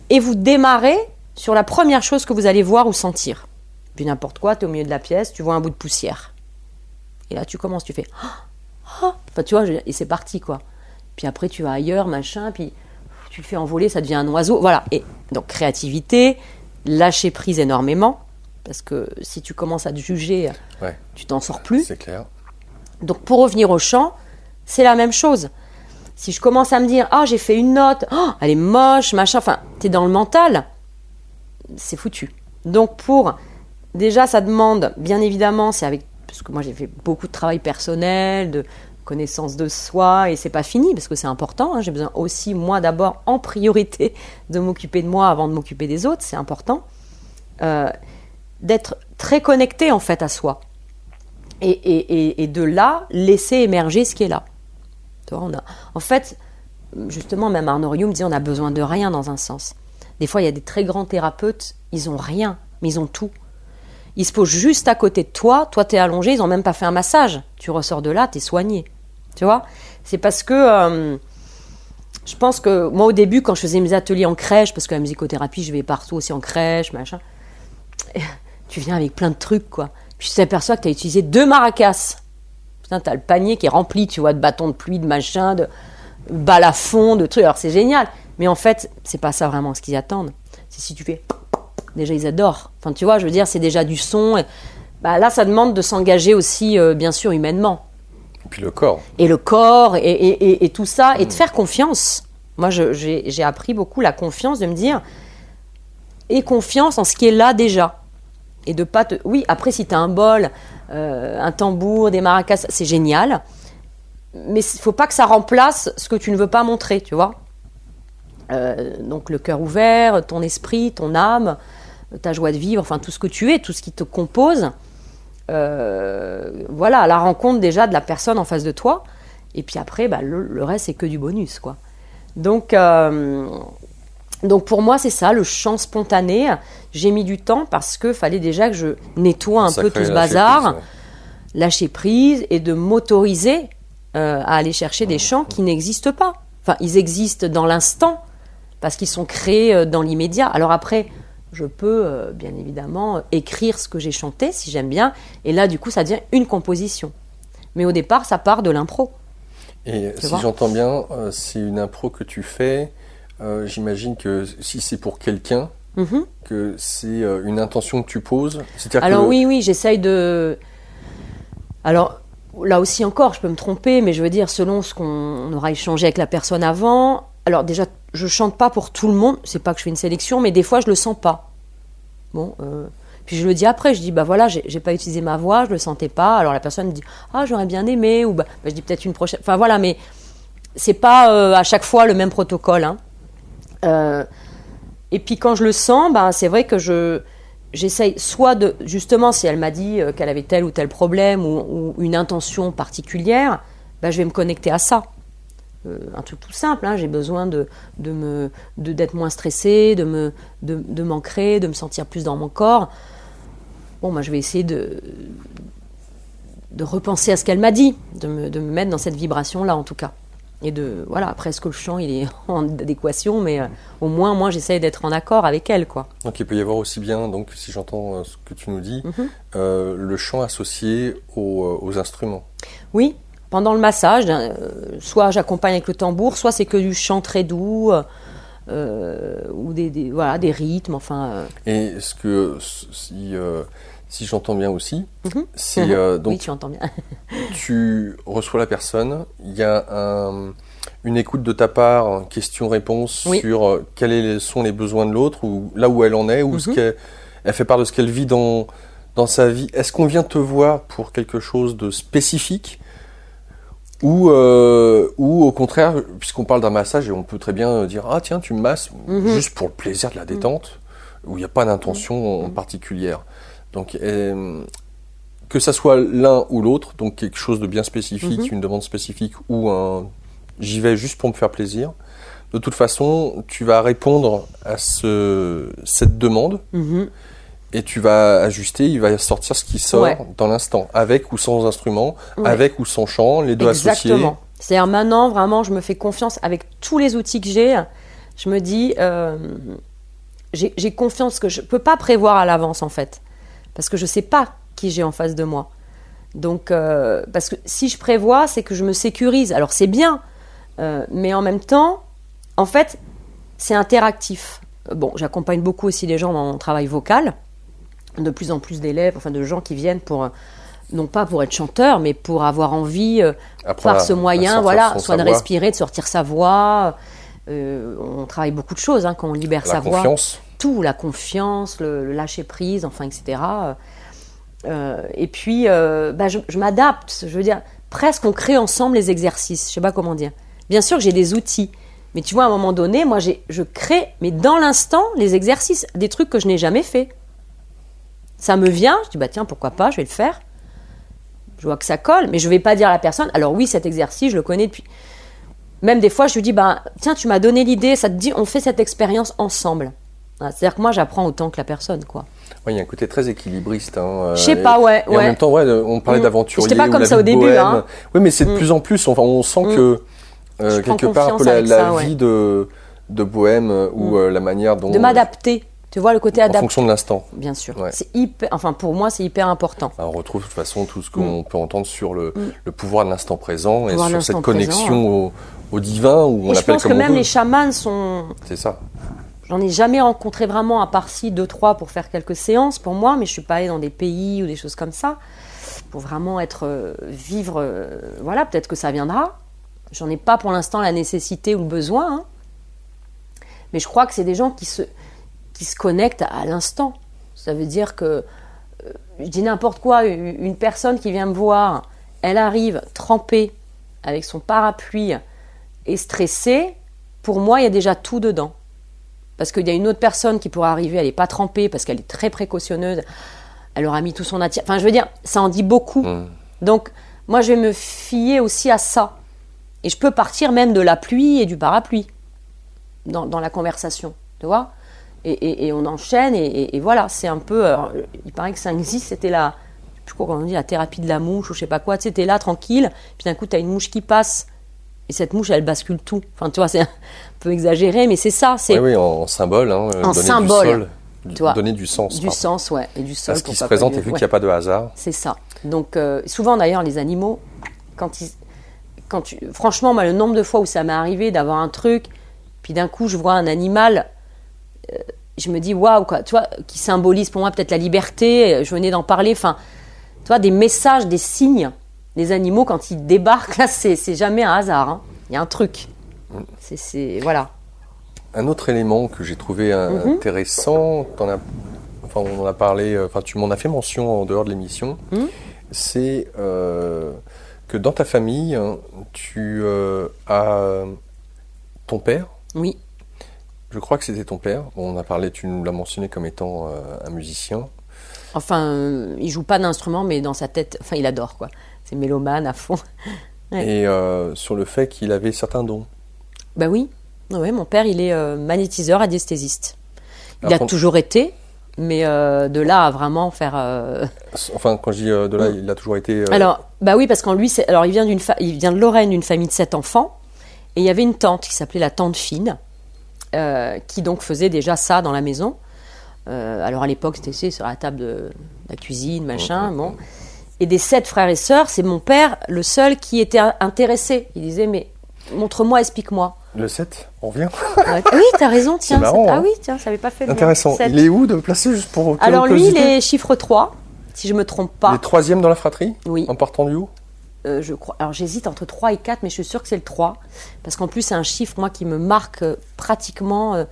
et vous démarrez sur la première chose que vous allez voir ou sentir. Puis n'importe quoi, tu es au milieu de la pièce, tu vois un bout de poussière. Et là, tu commences, tu fais... tu vois, et c'est parti, quoi. puis après tu vas ailleurs, machin, puis tu le fais envoler, ça devient un oiseau. Voilà. Et donc créativité, lâcher prise énormément, parce que si tu commences à te juger, tu t'en sors plus. C'est clair. Donc pour revenir au chant, c'est la même chose. Si je commence à me dire, j'ai fait une note, elle est moche, machin, enfin, t'es dans le mental, c'est foutu. Donc déjà ça demande, bien évidemment, parce que moi j'ai fait beaucoup de travail personnel, de connaissance de soi, et c'est pas fini, parce que c'est important, hein, j'ai besoin aussi, moi d'abord, en priorité, de m'occuper de moi avant de m'occuper des autres, c'est important, d'être très connecté en fait à soi, et de là, laisser émerger ce qui est là. Tu vois, en fait, justement, même Arnaud Rioux me dit, on a besoin de rien dans un sens. Des fois, il y a des très grands thérapeutes, ils ont rien, mais ils ont tout. Ils se posent juste à côté de toi t'es allongé, ils n'ont même pas fait un massage. Tu ressors de là, t'es soigné. Tu vois ? C'est parce que je pense que moi, au début, quand je faisais mes ateliers en crèche, parce que la musicothérapie, je vais partout aussi en crèche, machin, tu viens avec plein de trucs, quoi. Puis tu t'aperçois que tu as utilisé 2 maracas. Putain, tu as le panier qui est rempli, tu vois, de bâtons de pluie, de machin, de balles à fond, de trucs. Alors, c'est génial. Mais en fait, c'est pas ça vraiment ce qu'ils attendent. C'est si tu fais... Déjà, ils adorent. Enfin, tu vois, je veux dire, c'est déjà du son. Et, là, ça demande de s'engager aussi, bien sûr, humainement. Et puis le corps. Et le corps, et tout ça, et de faire confiance. Moi, j'ai appris beaucoup la confiance, de me dire, aie confiance en ce qui est là déjà. Et de pas te... Oui, après, si tu as un bol, un tambour, des maracas, c'est génial. Mais il ne faut pas que ça remplace ce que tu ne veux pas montrer, tu vois. Donc, le cœur ouvert, ton esprit, ton âme, ta joie de vivre, enfin, tout ce que tu es, tout ce qui te compose. Voilà, à la rencontre déjà de la personne en face de toi. Et puis après, le reste, c'est que du bonus, quoi. Donc pour moi, c'est ça, le chant spontané. J'ai mis du temps parce qu'il fallait déjà que je nettoie un peu tout ce bazar, lâcher prise et de m'autoriser à aller chercher des chants qui n'existent pas. Enfin, ils existent dans l'instant parce qu'ils sont créés dans l'immédiat. Alors après, je peux bien évidemment écrire ce que j'ai chanté si j'aime bien. Et là, du coup, ça devient une composition. Mais au départ, ça part de l'impro. Et si j'entends bien, c'est une impro que tu fais. J'imagine que si c'est pour quelqu'un, que c'est une intention que tu poses. Alors oui, j'essaye de... Alors là aussi encore, je peux me tromper, mais je veux dire, selon ce qu'on aura échangé avec la personne avant... Alors déjà, je chante pas pour tout le monde, c'est pas que je fais une sélection, mais des fois, je le sens pas. Bon, puis je le dis après, je dis, voilà, j'ai pas utilisé ma voix, je le sentais pas. Alors la personne me dit, j'aurais bien aimé, ou je dis peut-être une prochaine... Enfin voilà, mais c'est pas à chaque fois le même protocole, hein. Et puis quand je le sens, c'est vrai que j'essaye soit de, justement, si elle m'a dit qu'elle avait tel ou tel problème ou une intention particulière, je vais me connecter à ça. Un truc tout simple, hein, j'ai besoin d'être moins stressée, de m'ancrer, de me sentir plus dans mon corps. Bon, je vais essayer de repenser à ce qu'elle m'a dit, de me mettre dans cette vibration-là en tout cas. Et après, est-ce que le chant, il est en adéquation, mais au moins, moi, j'essaye d'être en accord avec elle, quoi. Donc, il peut y avoir aussi bien, donc, si j'entends ce que tu nous dis, le chant associé aux instruments. Oui, pendant le massage, soit j'accompagne avec le tambour, soit c'est que du chant très doux, ou des rythmes, enfin... Et est-ce que, si j'entends bien aussi, c'est donc oui, tu entends bien. Tu reçois la personne, il y a une écoute de ta part, question-réponse sur quels sont les besoins de l'autre, ou là où elle en est, ou elle fait part de ce qu'elle vit dans sa vie. Est-ce qu'on vient te voir pour quelque chose de spécifique, ou au contraire, puisqu'on parle d'un massage, et on peut très bien dire « Ah tiens, tu me masses juste pour le plaisir de la détente », où il n'y a pas d'intention particulière. Donc, que ça soit l'un ou l'autre, donc quelque chose de bien spécifique, une demande spécifique, ou j'y vais juste pour me faire plaisir, de toute façon, tu vas répondre à cette demande, et tu vas ajuster, il va sortir ce qui sort dans l'instant, avec ou sans instrument, avec ou sans chant, les deux associés. Exactement. C'est-à-dire maintenant, vraiment, je me fais confiance avec tous les outils que j'ai. Je me dis, j'ai confiance que je ne peux pas prévoir à l'avance, en fait. Parce que je ne sais pas qui j'ai en face de moi. Donc, parce que si je prévois, c'est que je me sécurise. Alors, c'est bien, Mais en même temps, en fait, c'est interactif. Bon, j'accompagne beaucoup aussi les gens dans mon travail vocal. De plus en plus d'élèves, enfin de gens qui viennent pour, non pas pour être chanteur, mais pour avoir envie, par ce moyen, voilà, soit de respirer, de sortir sa voix. On travaille beaucoup de choses quand on libère sa voix. La confiance. Tout, la confiance, le lâcher prise, enfin, etc. Et puis, je m'adapte. Je veux dire, presque on crée ensemble les exercices. Je sais pas comment dire. Bien sûr que j'ai des outils. Mais tu vois, à un moment donné, moi, je crée, mais dans l'instant, les exercices, des trucs que je n'ai jamais fait. Ça me vient, je dis, tiens, pourquoi pas, je vais le faire. Je vois que ça colle, mais je ne vais pas dire à la personne, alors oui, cet exercice, je le connais depuis. Même des fois, je lui dis, tiens, tu m'as donné l'idée, ça te dit, on fait cette expérience ensemble. C'est-à-dire que moi, j'apprends autant que la personne, quoi. Oui, il y a un côté très équilibriste. Je sais pas, ouais. Et en même temps, on parlait d'aventurier. C'était pas comme ça au début. Oui, mais c'est de plus en plus, enfin, on sent que, quelque part, un peu la vie de bohème ou la manière dont... De m'adapter. Tu vois, le côté adapté. En fonction de l'instant. Bien sûr. Ouais. Pour moi, c'est hyper important. Alors, on retrouve de toute façon tout ce qu'on peut entendre sur le pouvoir de l'instant présent et sur cette connexion au divin, où on appelle comme on veut. Je pense que même les chamans sont... C'est ça. J'en ai jamais rencontré vraiment, à part 2, 3 pour faire quelques séances pour moi, mais je suis pas allée dans des pays ou des choses comme ça, pour vraiment vivre... voilà, peut-être que ça viendra. J'en ai pas pour l'instant la nécessité ou le besoin. Mais je crois que c'est des gens qui se connectent à l'instant. Ça veut dire que, je dis n'importe quoi, une personne qui vient me voir, elle arrive trempée, avec son parapluie, et stressée, pour moi, il y a déjà tout dedans. Parce qu'il y a une autre personne qui pourrait arriver, elle n'est pas trempée, parce qu'elle est très précautionneuse, elle aura mis tout son attire. Enfin, je veux dire, ça en dit beaucoup. Donc, moi, je vais me fier aussi à ça. Et je peux partir même de la pluie et du parapluie, dans la conversation, tu vois ? Et on enchaîne, et voilà, c'est un peu... Alors, il paraît que ça existe, c'était je sais plus comment on dit, la thérapie de la mouche, ou je sais pas quoi, tu sais, t'es là, tranquille, puis d'un coup, t'as une mouche qui passe, et cette mouche, elle bascule tout. Enfin, tu vois, c'est un peu exagéré, mais c'est ça. Oui, en symbole, en symbole. Du sol, donner du sens. Du sens, ouais, et du sol. Parce qu'il se présente, et vu qu'il n'y a pas de hasard. C'est ça. Donc, souvent, d'ailleurs, les animaux, franchement, moi, le nombre de fois où ça m'est arrivé d'avoir un truc, puis d'un coup, je vois un animal... je me dis waouh, quoi, tu vois, qui symbolise pour moi peut-être la liberté. Je venais d'en parler, enfin, tu vois, des messages, des signes des animaux quand ils débarquent là, c'est jamais un hasard. Il y a un truc. Voilà. Un autre élément que j'ai trouvé intéressant, on en a parlé, tu m'en as fait mention en dehors de l'émission, c'est que dans ta famille, tu as ton père. Oui. Je crois que c'était ton père. On a parlé, tu nous l'as mentionné comme étant un musicien. Enfin, il joue pas d'instrument, mais dans sa tête, enfin, il adore, quoi. C'est mélomane à fond. Ouais. Et sur le fait qu'il avait certains dons. Ben oui. Ouais, mon père, il est magnétiseur, anesthésiste. Il a toujours été, mais de là à vraiment faire... Enfin, quand je dis de là, il a toujours été... Alors, oui, parce qu'en lui, il vient de Lorraine, d'une famille de 7 enfants, et il y avait une tante qui s'appelait la tante Fine, qui donc faisait déjà ça dans la maison. Alors à l'époque, c'était sur la table de la cuisine, machin, bon. Et des 7 frères et sœurs, c'est mon père le seul qui était intéressé. Il disait, mais montre-moi, explique-moi. Le 7, on revient. Oui, t'as raison, tiens. C'est marrant, Ah oui, tiens, ça n'avait pas fait le intéressant. 7. Il est où de placer juste pour... Alors lui, il est chiffre 3, si je ne me trompe pas. Il est 3e dans la fratrie ? Oui. En partant du haut ? Je crois. Alors j'hésite entre 3 et 4, mais je suis sûre que c'est le 3. Parce qu'en plus, c'est un chiffre, moi, qui me marque pratiquement...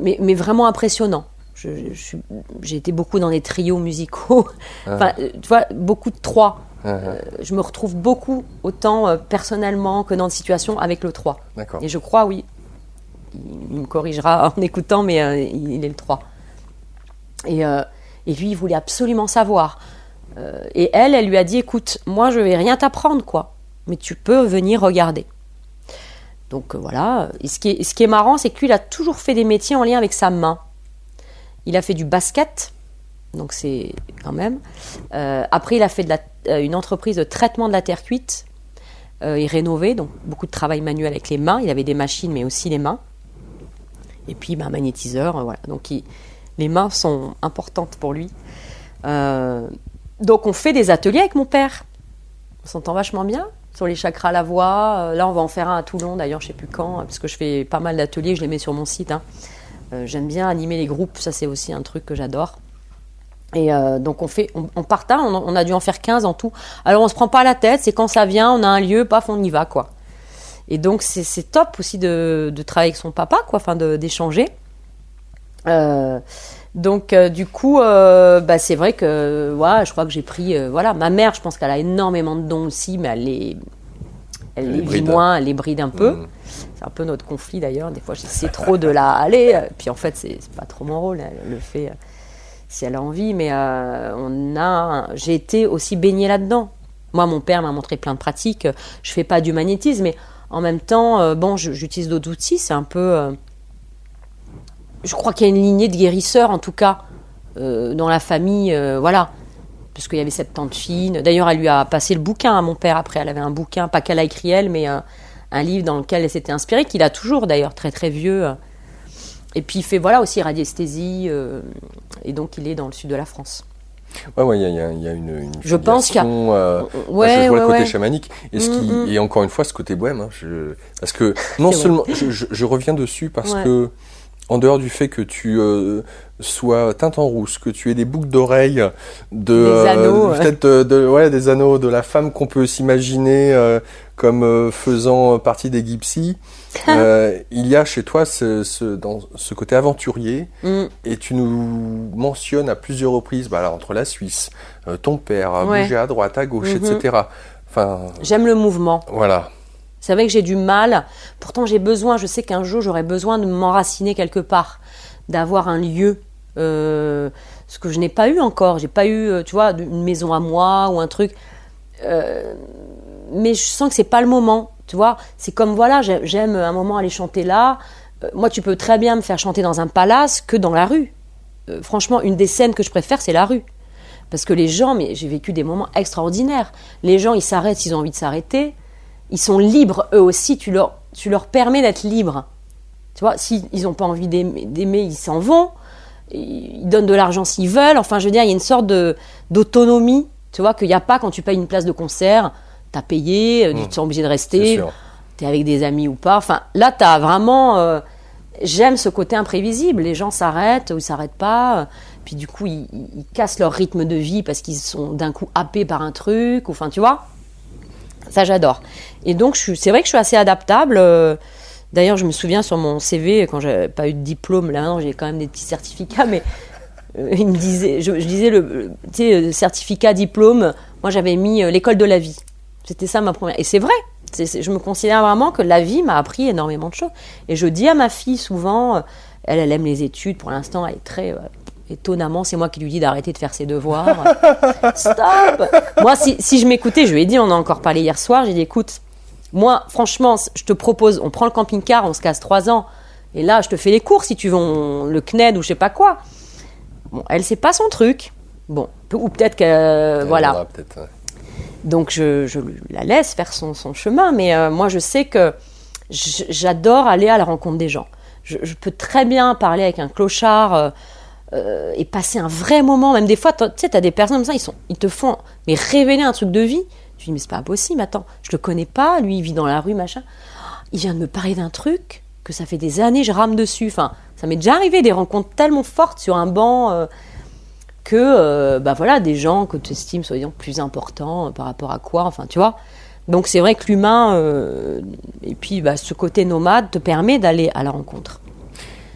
mais vraiment impressionnant. J'ai été beaucoup dans des trios musicaux. Enfin, tu vois, beaucoup de 3. Je me retrouve beaucoup, autant personnellement que dans des situations avec le 3. D'accord. Et je crois, oui, il me corrigera en écoutant, mais il est le 3. Et lui, il voulait absolument savoir. Et elle lui a dit, écoute, moi, je vais rien t'apprendre, quoi. Mais tu peux venir regarder. Donc voilà. Et ce qui est marrant, c'est que lui, il a toujours fait des métiers en lien avec sa main. Il a fait du basket, donc c'est quand même. Après, il a fait une entreprise de traitement de la terre cuite. Il rénovait, donc beaucoup de travail manuel avec les mains. Il avait des machines, mais aussi les mains. Et puis, magnétiseur, voilà. Donc, les mains sont importantes pour lui. Donc, on fait des ateliers avec mon père. On s'entend vachement bien. sur les chakras, la voix. Là, on va en faire un à Toulon, d'ailleurs, je ne sais plus quand, parce que je fais pas mal d'ateliers, je les mets sur mon site. J'aime bien animer les groupes, ça c'est aussi un truc que j'adore. Et donc on partage, on a dû en faire 15 en tout. Alors on se prend pas la tête, c'est quand ça vient, on a un lieu, paf, on y va, quoi. Et donc c'est top aussi de travailler avec son papa, quoi, enfin d'échanger. Donc du coup, c'est vrai que je crois que j'ai pris, ma mère, je pense qu'elle a énormément de dons aussi, mais elle les vit moins, elle les bride un peu. C'est un peu notre conflit d'ailleurs. Des fois, j'essaie trop de la aller, puis en fait, c'est pas trop mon rôle. Elle le fait si elle a envie, mais j'ai été aussi baignée là-dedans. Moi, mon père m'a montré plein de pratiques. Je fais pas du magnétisme, mais en même temps, j'utilise d'autres outils. C'est un peu, je crois qu'il y a une lignée de guérisseurs, en tout cas, dans la famille, voilà. Parce qu'il y avait cette tante fine. D'ailleurs, elle lui a passé le bouquin à mon père après. Elle avait un bouquin, pas qu'elle a écrit elle, mais un livre dans lequel elle s'était inspirée, qu'il a toujours d'ailleurs, très très vieux. Et puis il fait aussi radiesthésie, et donc il est dans le sud de la France. Ouais, il y a une je pense qu'il y a... je vois le côté chamanique, et encore une fois, ce côté bohème. Parce que non seulement, je reviens dessus parce que, en dehors du fait que tu sois teinte en rousse, que tu aies des boucles d'oreilles, des anneaux, peut-être des anneaux, de la femme qu'on peut s'imaginer comme faisant partie des gypsies, il y a chez toi dans ce côté aventurier, et tu nous mentionnes à plusieurs reprises, entre la Suisse, ton père, bouger à droite, à gauche, etc. Enfin, j'aime le mouvement. Voilà. C'est vrai que j'ai du mal. Pourtant, je sais qu'un jour, j'aurai besoin de m'enraciner quelque part, d'avoir un lieu. Ce que je n'ai pas eu encore. J'ai pas eu, tu vois, une maison à moi ou un truc. Mais je sens que c'est pas le moment. Tu vois, c'est comme, j'aime un moment aller chanter là. Moi, tu peux très bien me faire chanter dans un palace que dans la rue. Franchement, une des scènes que je préfère, c'est la rue. Parce que les gens, mais j'ai vécu des moments extraordinaires. Les gens, ils s'arrêtent s'ils ont envie de s'arrêter. Ils sont libres, eux aussi. Tu leur permets d'être libres. Tu vois, s'ils n'ont pas envie d'aimer, ils s'en vont. Ils donnent de l'argent s'ils veulent. Enfin, je veux dire, il y a une sorte d'autonomie, tu vois, qu'il n'y a pas quand tu payes une place de concert. T'as payé, tu es obligé de rester. T'es avec des amis ou pas. Enfin, là, t'as vraiment... j'aime ce côté imprévisible. Les gens s'arrêtent ou ils s'arrêtent pas. Puis du coup, ils cassent leur rythme de vie parce qu'ils sont d'un coup happés par un truc. Enfin, tu vois, ça, j'adore. Et donc, c'est vrai que je suis assez adaptable. D'ailleurs, je me souviens sur mon CV, quand j'avais pas eu de diplôme, là maintenant j'ai quand même des petits certificats, mais il me disait, je disais le certificat, diplôme, moi j'avais mis l'école de la vie. C'était ça ma première. Et c'est vrai, je me considère vraiment que la vie m'a appris énormément de choses. Et je dis à ma fille souvent, elle aime les études, pour l'instant elle est très... étonnamment, c'est moi qui lui dis d'arrêter de faire ses devoirs. Stop. Moi, si je m'écoutais, je lui ai dit, on a encore parlé hier soir, j'ai dit, écoute, moi, franchement, je te propose, on prend le camping-car, on se casse 3 ans, et là, je te fais les cours, si tu veux, le CNED ou je sais pas quoi. Bon, elle, c'est pas son truc. Bon, ou peut-être que... voilà. Peut-être, ouais. Donc, je la laisse faire son chemin, mais moi, je sais que j'adore aller à la rencontre des gens. Je peux très bien parler avec un clochard... et passer un vrai moment. Même des fois, tu sais, t'as des personnes comme ça, ils te font révéler un truc de vie. Je dis, mais c'est pas possible, attends, je le connais pas, lui, il vit dans la rue, machin. Il vient de me parler d'un truc que ça fait des années, je rame dessus. Enfin, ça m'est déjà arrivé, des rencontres tellement fortes sur un banc que, des gens que tu estimes, soi-disant, plus importants par rapport à quoi, enfin, tu vois. Donc, c'est vrai que l'humain, et puis ce côté nomade te permet d'aller à la rencontre.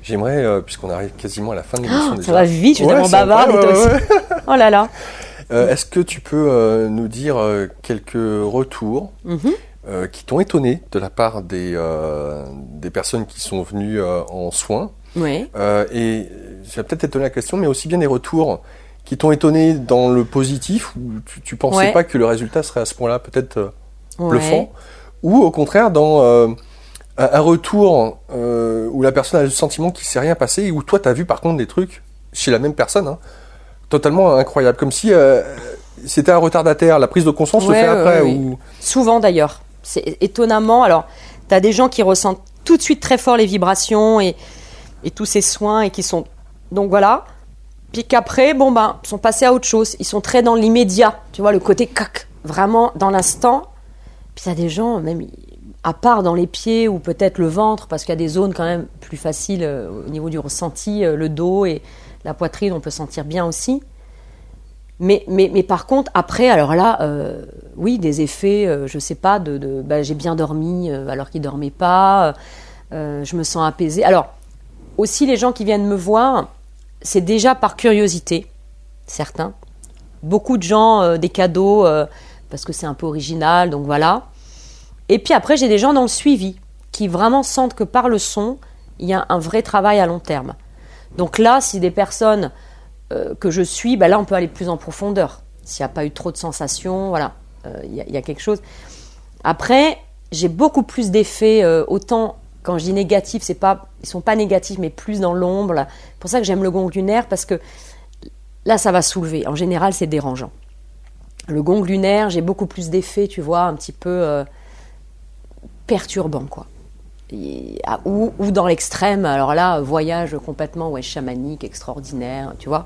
J'aimerais, puisqu'on arrive quasiment à la fin de l'émission déjà. Ça va vite, je suis tellement bavarde, et toi aussi. Oh là là. Est-ce que tu peux nous dire quelques retours qui t'ont étonné de la part des personnes qui sont venues en soins? Oui. Et ça va peut-être étonner la question, mais aussi bien des retours qui t'ont étonné dans le positif, où tu pensais pas que le résultat serait à ce point-là peut-être bluffant, ou au contraire dans... un retour où la personne a le sentiment qu'il ne s'est rien passé et où toi, tu as vu par contre des trucs chez la même personne, totalement incroyables. Comme si c'était un retardataire. La prise de conscience se fait après. Ou... Souvent d'ailleurs. C'est étonnamment. Alors, tu as des gens qui ressentent tout de suite très fort les vibrations et tous ces soins et qui sont... Donc voilà. Puis qu'après, sont passés à autre chose. Ils sont très dans l'immédiat. Tu vois, le côté cac. Vraiment dans l'instant. Puis il y a des gens, même à part dans les pieds ou peut-être le ventre, parce qu'il y a des zones quand même plus faciles au niveau du ressenti, le dos et la poitrine, on peut sentir bien aussi. Mais par contre, après, alors là, oui, des effets, je sais pas, j'ai bien dormi alors qu'il dormait pas, je me sens apaisée. Alors, aussi, les gens qui viennent me voir, c'est déjà par curiosité, certains. Beaucoup de gens, des cadeaux, parce que c'est un peu original, donc voilà. Et puis après, j'ai des gens dans le suivi, qui vraiment sentent que par le son, il y a un vrai travail à long terme. Donc là, si des personnes que je suis, là, on peut aller plus en profondeur. S'il n'y a pas eu trop de sensations, voilà, il y a quelque chose. Après, j'ai beaucoup plus d'effets, autant quand je dis négatifs, ils ne sont pas négatifs, mais plus dans l'ombre. C'est pour ça que j'aime le gong lunaire, parce que là, ça va soulever. En général, c'est dérangeant. Le gong lunaire, j'ai beaucoup plus d'effets, tu vois, un petit peu perturbants, quoi. Ou dans l'extrême, alors là, voyage complètement chamanique, extraordinaire, tu vois.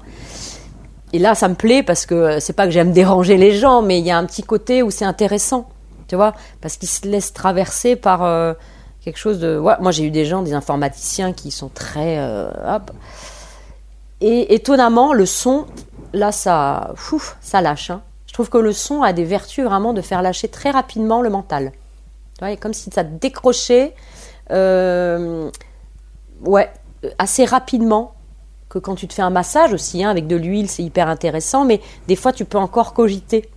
Et là, ça me plaît parce que c'est pas que j'aime déranger les gens, mais il y a un petit côté où c'est intéressant, tu vois, parce qu'ils se laissent traverser par quelque chose de... Ouais, moi, j'ai eu des informaticiens qui sont très... Et étonnamment, le son, là, ça lâche. Hein. Je trouve que le son a des vertus vraiment de faire lâcher très rapidement le mental. Tu vois, comme si ça décrochait... assez rapidement, que quand tu te fais un massage aussi, avec de l'huile, c'est hyper intéressant, mais des fois tu peux encore cogiter.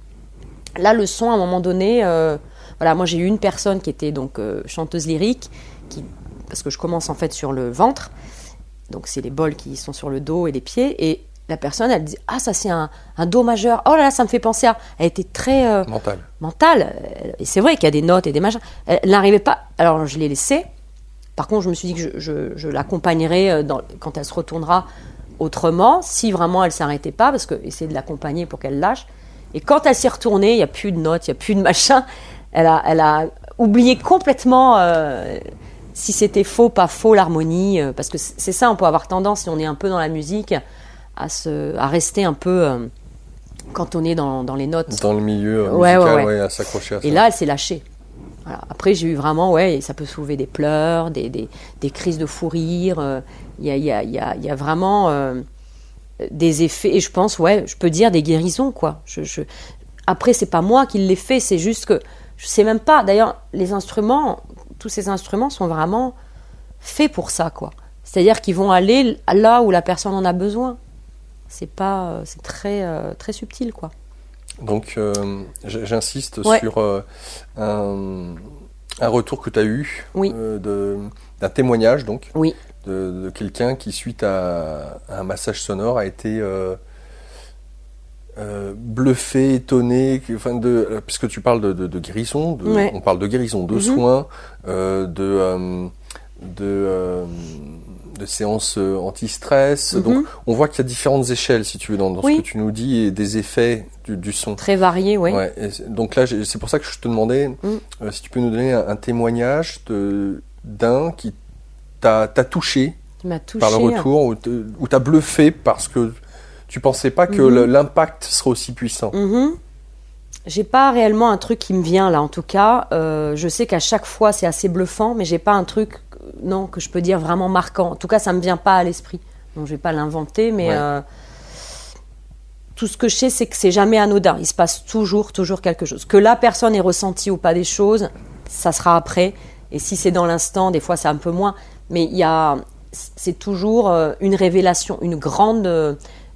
Là, le son, à un moment donné, moi j'ai eu une personne qui était donc chanteuse lyrique, parce que je commence en fait sur le ventre, donc c'est les bols qui sont sur le dos et les pieds, et la personne, elle dit « Ah, ça c'est un do majeur, oh là là, ça me fait penser à... » Elle était très... mentale, et c'est vrai qu'il y a des notes et des machins, elle n'arrivait pas, alors je l'ai laissée. Par contre, je me suis dit que je l'accompagnerai quand elle se retournera autrement, si vraiment elle ne s'arrêtait pas, parce que essayer de l'accompagner pour qu'elle lâche. Et quand elle s'est retournée, il n'y a plus de notes, il n'y a plus de machin. Elle a oublié complètement si c'était faux, pas faux, l'harmonie. Parce que c'est ça, on peut avoir tendance, si on est un peu dans la musique, à rester un peu, quand on est dans les notes. Dans le milieu musical, à s'accrocher à ça. Et là, elle s'est lâchée. Voilà. Après, j'ai eu vraiment, ça peut soulever des pleurs, des crises de fou rire. Il y a vraiment des effets, et je pense, je peux dire des guérisons, quoi. Après, c'est pas moi qui l'ai fait, c'est juste que je sais même pas. D'ailleurs, tous ces instruments sont vraiment faits pour ça, quoi. C'est-à-dire qu'ils vont aller là où la personne en a besoin. C'est très très subtil, quoi. Donc, j'insiste sur un retour que tu as eu d'un témoignage, donc, de quelqu'un qui, suite à un massage sonore, a été bluffé, étonné, puisque tu parles de guérison, on parle de guérison, de soins, de séances anti-stress. Donc, on voit qu'il y a différentes échelles, si tu veux, dans ce que tu nous dis, et des effets du son. Très variés, oui. Ouais, donc là, c'est pour ça que je te demandais si tu peux nous donner un témoignage d'un qui t'a touché, par le retour, ou t'a bluffé parce que tu pensais pas que l'impact serait aussi puissant. J'ai pas réellement un truc qui me vient là, en tout cas. Je sais qu'à chaque fois, c'est assez bluffant, mais j'ai pas un truc... que je peux dire vraiment marquant. En tout cas, ça ne me vient pas à l'esprit. Donc, je ne vais pas l'inventer, mais tout ce que je sais, c'est que c'est jamais anodin. Il se passe toujours quelque chose. Que la personne ait ressenti ou pas des choses, ça sera après. Et si c'est dans l'instant, des fois, c'est un peu moins. Mais c'est toujours une révélation,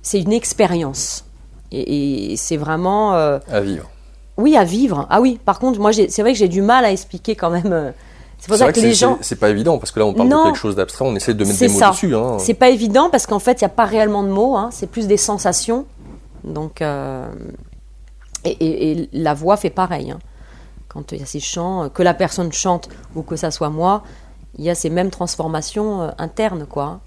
c'est une expérience. Et c'est vraiment... à vivre. Oui, à vivre. Ah oui, par contre, moi, c'est vrai que j'ai du mal à expliquer quand même... C'est pour ça que les gens... c'est pas évident, parce que là, on parle de quelque chose d'abstrait, on essaie de mettre des mots dessus. Hein. C'est pas évident, parce qu'en fait, il n'y a pas réellement de mots, c'est plus des sensations. Donc, et la voix fait pareil. Quand il y a ces chants, que la personne chante ou que ça soit moi, il y a ces mêmes transformations internes, quoi.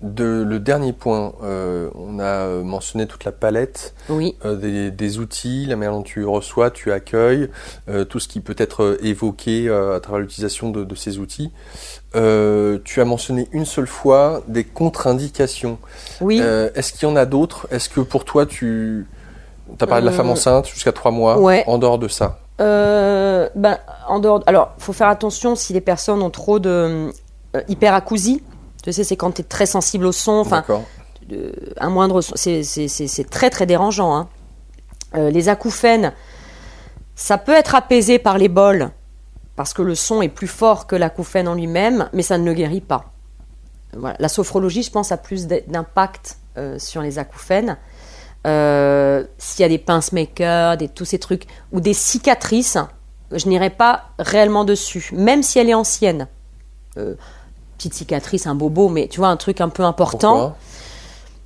Le dernier point, on a mentionné toute la palette des outils, la manière dont tu reçois, tu accueilles, tout ce qui peut être évoqué à travers l'utilisation de ces outils. Tu as mentionné une seule fois des contre-indications. Oui. Est-ce qu'il y en a d'autres ? Est-ce que pour toi, tu as parlé de la femme enceinte jusqu'à 3 mois, en dehors de ça ? En dehors, alors, faut faire attention si les personnes ont trop de hyperacousie. Tu sais, c'est quand tu es très sensible au son. Enfin, un moindre son, c'est très très dérangeant. Hein. Les acouphènes, ça peut être apaisé par les bols parce que le son est plus fort que l'acouphène en lui-même, mais ça ne le guérit pas. Voilà. La sophrologie, je pense, a plus d'impact sur les acouphènes. S'il y a des pincemakers, tous ces trucs, ou des cicatrices, je n'irai pas réellement dessus, même si elle est ancienne. Petite cicatrice, un bobo, mais tu vois, un truc un peu important. Pourquoi ?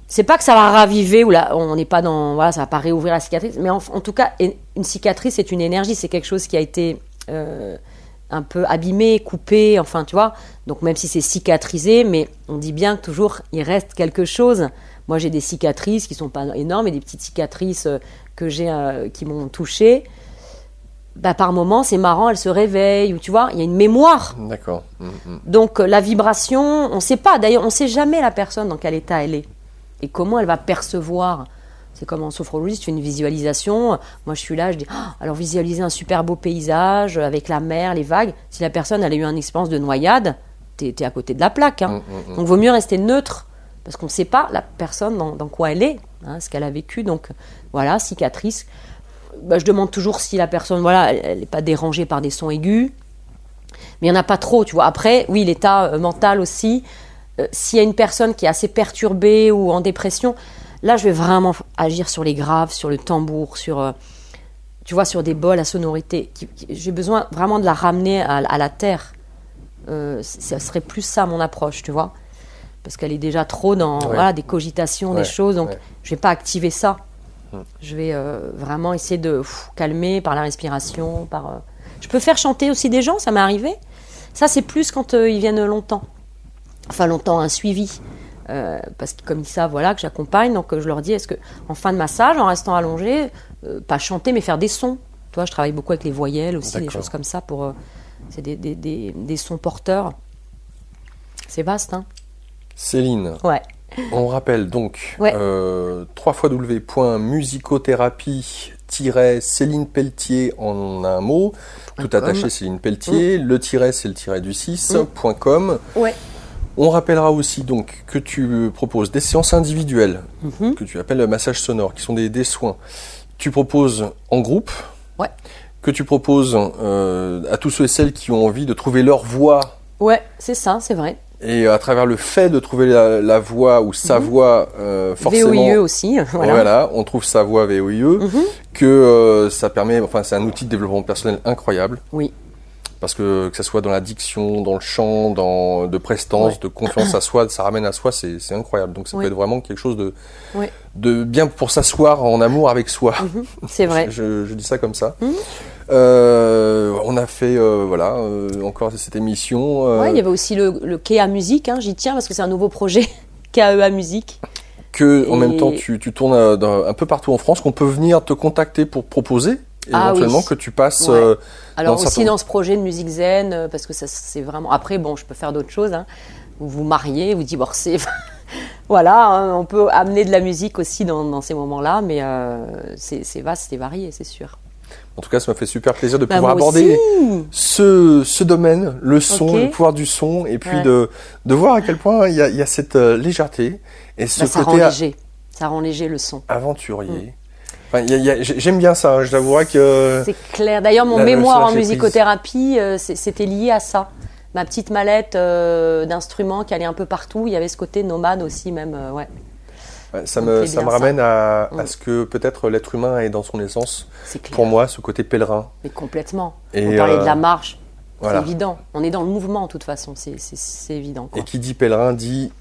C'est pas que ça va raviver, ou là, on n'est pas dans. Voilà, ça va pas réouvrir la cicatrice, mais en tout cas, une cicatrice, c'est une énergie, c'est quelque chose qui a été un peu abîmé, coupé, enfin, tu vois. Donc, même si c'est cicatrisé, mais on dit bien que toujours, il reste quelque chose. Moi, j'ai des cicatrices qui sont pas énormes, et des petites cicatrices que j'ai, qui m'ont touchée. Par moments, c'est marrant, elles se réveillent, ou tu vois, il y a une mémoire. D'accord. Donc, la vibration, on ne sait pas. D'ailleurs, on ne sait jamais la personne dans quel état elle est. Et comment elle va percevoir. C'est comme en sophrologie, tu fais une visualisation. Moi, je suis là, je dis, alors visualiser un super beau paysage avec la mer, les vagues. Si la personne elle a eu une expérience de noyade, t'es à côté de la plaque. Hein. Donc, il vaut mieux rester neutre, parce qu'on ne sait pas la personne dans quoi elle est, hein, ce qu'elle a vécu. Donc, voilà, cicatrice. Je demande toujours si la personne, voilà, elle n'est pas dérangée par des sons aigus. Mais il n'y en a pas trop, tu vois. Après, oui, l'état mental aussi. S'il y a une personne qui est assez perturbée ou en dépression, là, je vais vraiment agir sur les graves, sur le tambour, sur, tu vois, sur des bols à sonorité. J'ai besoin vraiment de la ramener à la terre. Ça serait plus ça, mon approche, tu vois. Parce qu'elle est déjà trop dans voilà, des cogitations, des choses. Donc, je ne vais pas activer ça. Je vais vraiment essayer de calmer par la respiration. Je peux faire chanter aussi des gens, ça m'est arrivé. Ça, c'est plus quand ils viennent longtemps. Enfin, longtemps, un suivi. Parce que comme ils savent voilà, que j'accompagne, donc je leur dis, est-ce qu'en fin de massage, en restant allongé, pas chanter, mais faire des sons. Tu vois, je travaille beaucoup avec les voyelles aussi, des choses comme ça. C'est des sons porteurs. C'est vaste, hein. Céline. Ouais. On rappelle donc www.musicothérapie-Céline Pelletier en un mot, tout attaché Céline Pelletier, le tiret c'est le tiret du 6.com. Ouais. On rappellera aussi donc que tu proposes des séances individuelles, que tu appelles le massage sonore, qui sont des soins. Tu proposes en groupe, que tu proposes à tous ceux et celles qui ont envie de trouver leur voix. Ouais, c'est ça, c'est vrai. Et à travers le fait de trouver la voix ou sa voix, forcément... VOIE aussi, voilà. Voilà, on trouve sa voix VOIE, que ça permet... Enfin, c'est un outil de développement personnel incroyable. Oui. Parce que ce soit dans la diction, dans le chant, de prestance, de confiance à soi, ça ramène à soi, c'est incroyable. Donc ça peut être vraiment quelque chose de bien pour s'asseoir en amour avec soi. C'est vrai. je dis ça comme ça. On a fait encore cette émission. Il y avait aussi le KEA Musique, hein, j'y tiens parce que c'est un nouveau projet, KEA Musique. En même temps tu tournes un peu partout en France, qu'on peut venir te contacter pour proposer. Éventuellement que tu passes. Alors aussi dans ce projet de musique zen, parce que ça c'est vraiment. Après bon, je peux faire d'autres choses. Hein. Vous vous mariez, vous divorcez. Voilà, hein, on peut amener de la musique aussi dans ces moments-là, mais c'est vaste et varié, c'est sûr. En tout cas, ça m'a fait super plaisir de pouvoir aborder ce domaine, le son, le pouvoir du son, et puis de voir à quel point il y a cette légèreté et ce ça côté rend léger. Ça rend léger le son. Aventurier. Enfin, j'aime bien ça, je t'avouerai que... C'est clair. D'ailleurs, mon mémoire en musicothérapie, c'était lié à ça. Ma petite mallette d'instruments qui allait un peu partout. Il y avait ce côté nomade aussi, même. Ça me ramène à ce que peut-être l'être humain est dans son essence. Pour moi, ce côté pèlerin. Mais complètement. On parlait de la marche. C'est évident. On est dans le mouvement, de toute façon. C'est évident. Quoi. Et qui dit pèlerin dit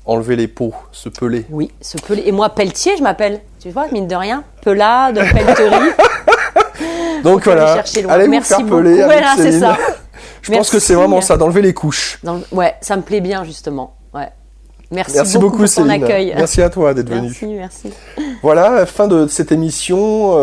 enlever les peaux, se peler. Oui, se peler. Et moi, Pelletier, je m'appelle. Tu vois, mine de rien. Pelade, pelleterie. Donc voilà, allez vous faire peler avec Céline. C'est ça. Je pense que c'est vraiment ça, d'enlever les couches. Ça me plaît bien, justement. Ouais. Merci beaucoup pour ton accueil. Merci à toi d'être venu. Merci. Voilà, fin de cette émission.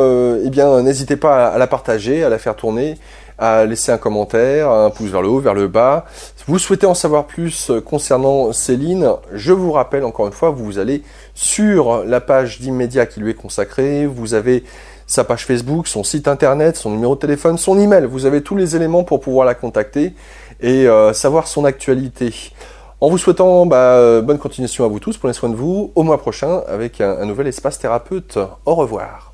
N'hésitez pas à la partager, à la faire tourner, à laisser un commentaire, un pouce vers le haut, vers le bas. Si vous souhaitez en savoir plus concernant Céline, je vous rappelle encore une fois, vous allez sur la page d'Immédiat qui lui est consacrée. Vous avez sa page Facebook, son site internet, son numéro de téléphone, son email. Vous avez tous les éléments pour pouvoir la contacter et savoir son actualité. En vous souhaitant bonne continuation à vous tous, prenez soin de vous. Au mois prochain avec un nouvel espace thérapeute. Au revoir.